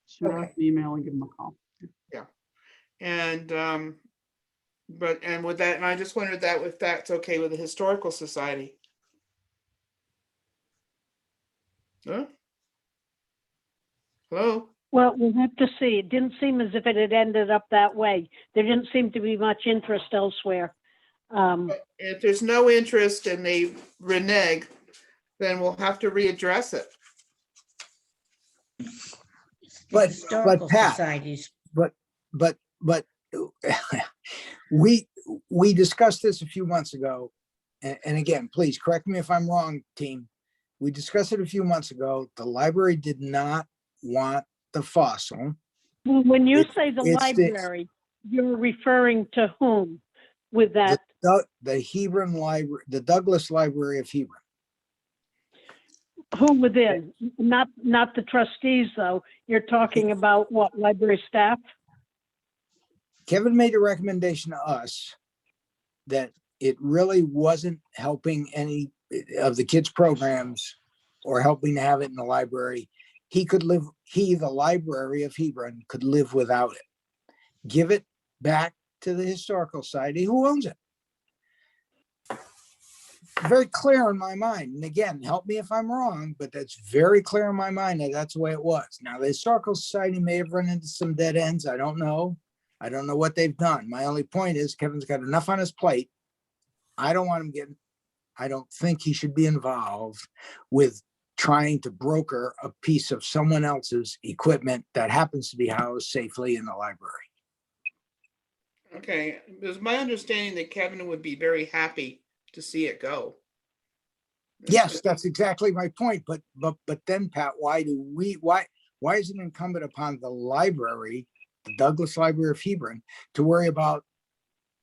shoot out Okay. an email and give them a call. And with that, and I just wondered that if that's okay with the Historical Society. Huh? Hello? Well, we'll have to see. It didn't seem as if it had ended up that way. There didn't seem to be much interest elsewhere. If there's no interest and they renege, then we'll have to readdress it. But Historical Pat, societies. but we discussed this a few months ago. And again, please correct me if I'm wrong, team. We discussed it a few months ago. The library did not want the fossil. Well, when you It's- say the it's the- library, you're referring to whom with that? The Hebron Library, the Douglas Library of Hebron. Who within? Not the trustees, though. You're talking about what, library staff? Kevin made a recommendation to us that it really wasn't helping any of the kids' programs or helping to have it in the library. The library of Hebron, could live without it. Give it back to the Historical Society, who owns it. Very clear in my mind. And again, help me if I'm wrong, but that's very clear in my mind that that's the way it was. Now, the Historical Society may have run into some dead ends. I don't know. I don't know what they've done. My only point is Kevin's got enough on his plate. I don't think he should be involved with trying to broker a piece of someone else's equipment that happens to be housed safely in the library. Okay, it was my understanding that Kevin would be very happy to see it go. Yes, that's exactly my point. But then, Pat, why is it incumbent upon the library, the Douglas Library of Hebron, to worry about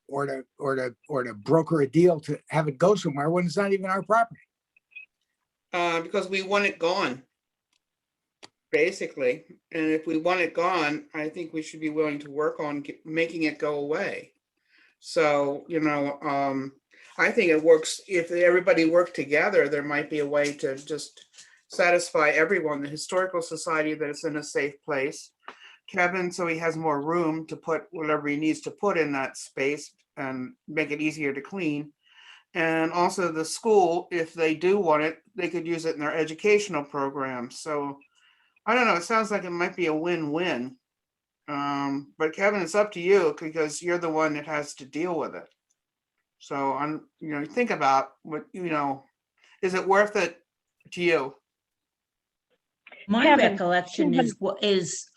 or to broker a deal to have it go somewhere when it's not even our property? Because we want it gone, basically. And if we want it gone, I think we should be willing to work on making it go away. So, I think it works. If everybody worked together, there might be a way to just satisfy everyone, the Historical Society, that it's in a safe place. Kevin, so he has more room to put whatever he needs to put in that space and make it easier to clean. And also the school, if they do want it, they could use it in their educational programs. So I don't know, it sounds like it might be a win-win. But Kevin, it's up to you because you're the one that has to deal with it. So think about what, is it worth it to you? My Kevin, recollection is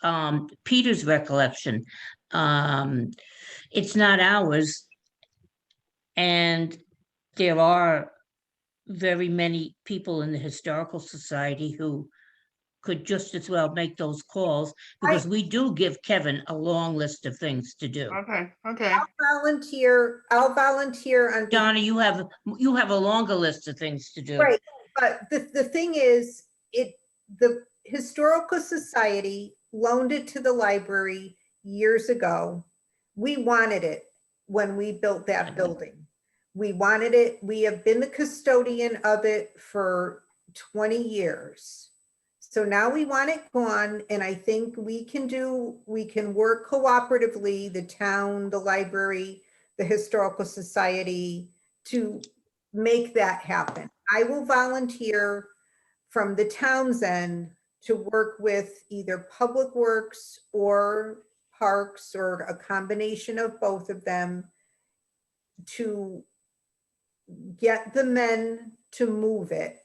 Peter's recollection. It's not ours. And there are very many people in the Historical Society who could just as well make those calls, because we do give Kevin a long list of things to do. Okay. I'll volunteer on. Donna, you have a longer list of things to do. Right, but the thing is, the Historical Society loaned it to the library years ago. We wanted it when we built that building. We wanted it. We have been the custodian of it for 20 years. So now we want it gone, and I think we can work cooperatively, the town, the library, the Historical Society, to make that happen. I will volunteer from the town's end to work with either Public Works or Parks, or a combination of both of them, to get the men to move it.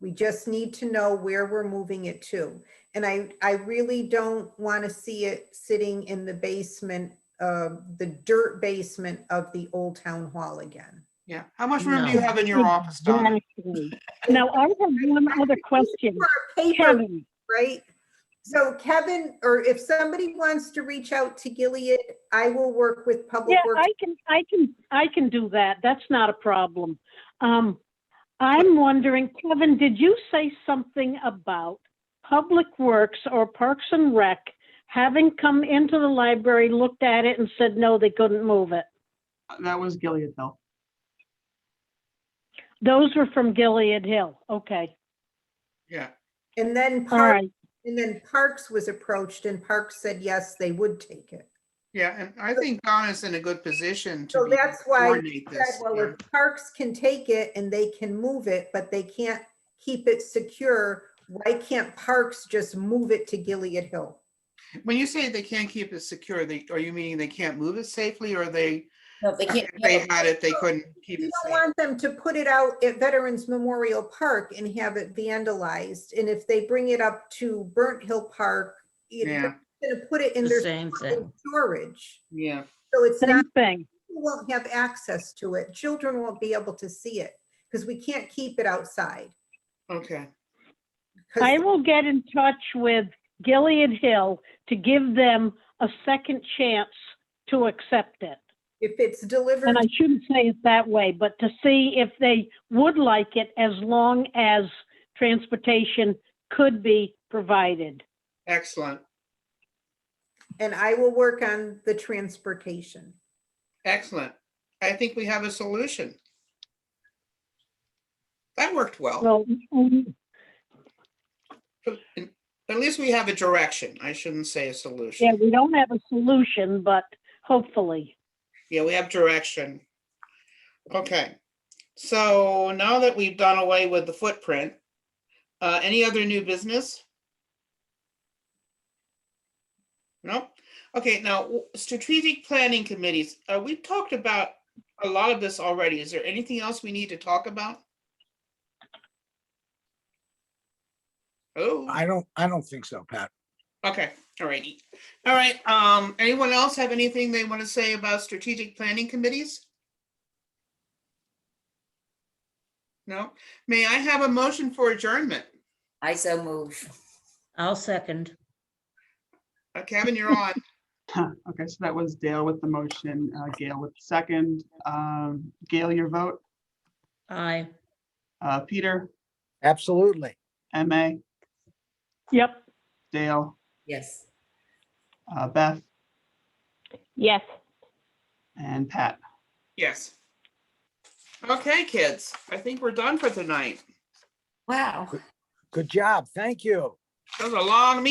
We just need to know where we're moving it to. And I really don't want to see it sitting in the basement, the dirt basement of the old town hall again. Yeah. How much room do you have in your office, Donna? Exactly. Now, I have one other question. Paper, Kevin, right? So Kevin, or if somebody wants to reach out to Gilead, I will work with Public yeah, Works. I can do that. That's not a problem. I'm wondering, Kevin, did you say something about Public Works or Parks and Rec having come into the library, looked at it and said, no, they couldn't move it? That was Gilead Hill. Those were from Gilead Hill. Okay. Yeah. And then All right. Parks was approached, and Parks said, yes, they would take it. Yeah, and I think Donna's in a good position to So that's why, coordinate this. well, Yeah. if Parks can take it and they can move it, but they can't keep it secure, why can't Parks just move it to Gilead Hill? When you say they can't keep it secure, are you meaning they can't move it safely, or they, No, they can't. if they had it, they couldn't keep You it don't safe? want them to put it out at Veterans Memorial Park and have it vandalized. And if they bring it up to Burnt Hill Park, Yeah, they're gonna put it in The their same thing. storage. yeah. So it's Same not, thing. people won't have access to it. Children won't be able to see it because we can't keep it outside. Okay. 'Cause I will get in touch with Gilead Hill to give them a second chance to accept it. if it's delivered, And I shouldn't say it that way, but to see if they would like it as long as transportation could be provided. Excellent. and I will work on the transportation. Excellent. I think we have a solution. That worked well. Well, At least we have a direction. I shouldn't say a solution. yeah, we don't have a solution, but hopefully. Yeah, we have direction. Okay. So now that we've done away with the footprint, any other new business? No? Okay, now strategic planning committees. We've talked about a lot of this already. Is there anything else we need to talk about? Oh, I don't think so, Pat. okay, all righty. All right, anyone else have anything they want to say about strategic planning committees? No. May I have a motion for adjournment? I so move. I'll second. Kevin, you're on. Okay, so that was Dale with the motion, Gail with the second. Gail, your vote. Aye. Peter, Absolutely. MA, Yep, Dale, Yes. Beth, yes. and Pat. Yes. Okay, kids, I think we're done for tonight. Wow. Good job. Thank you. That was a long meeting.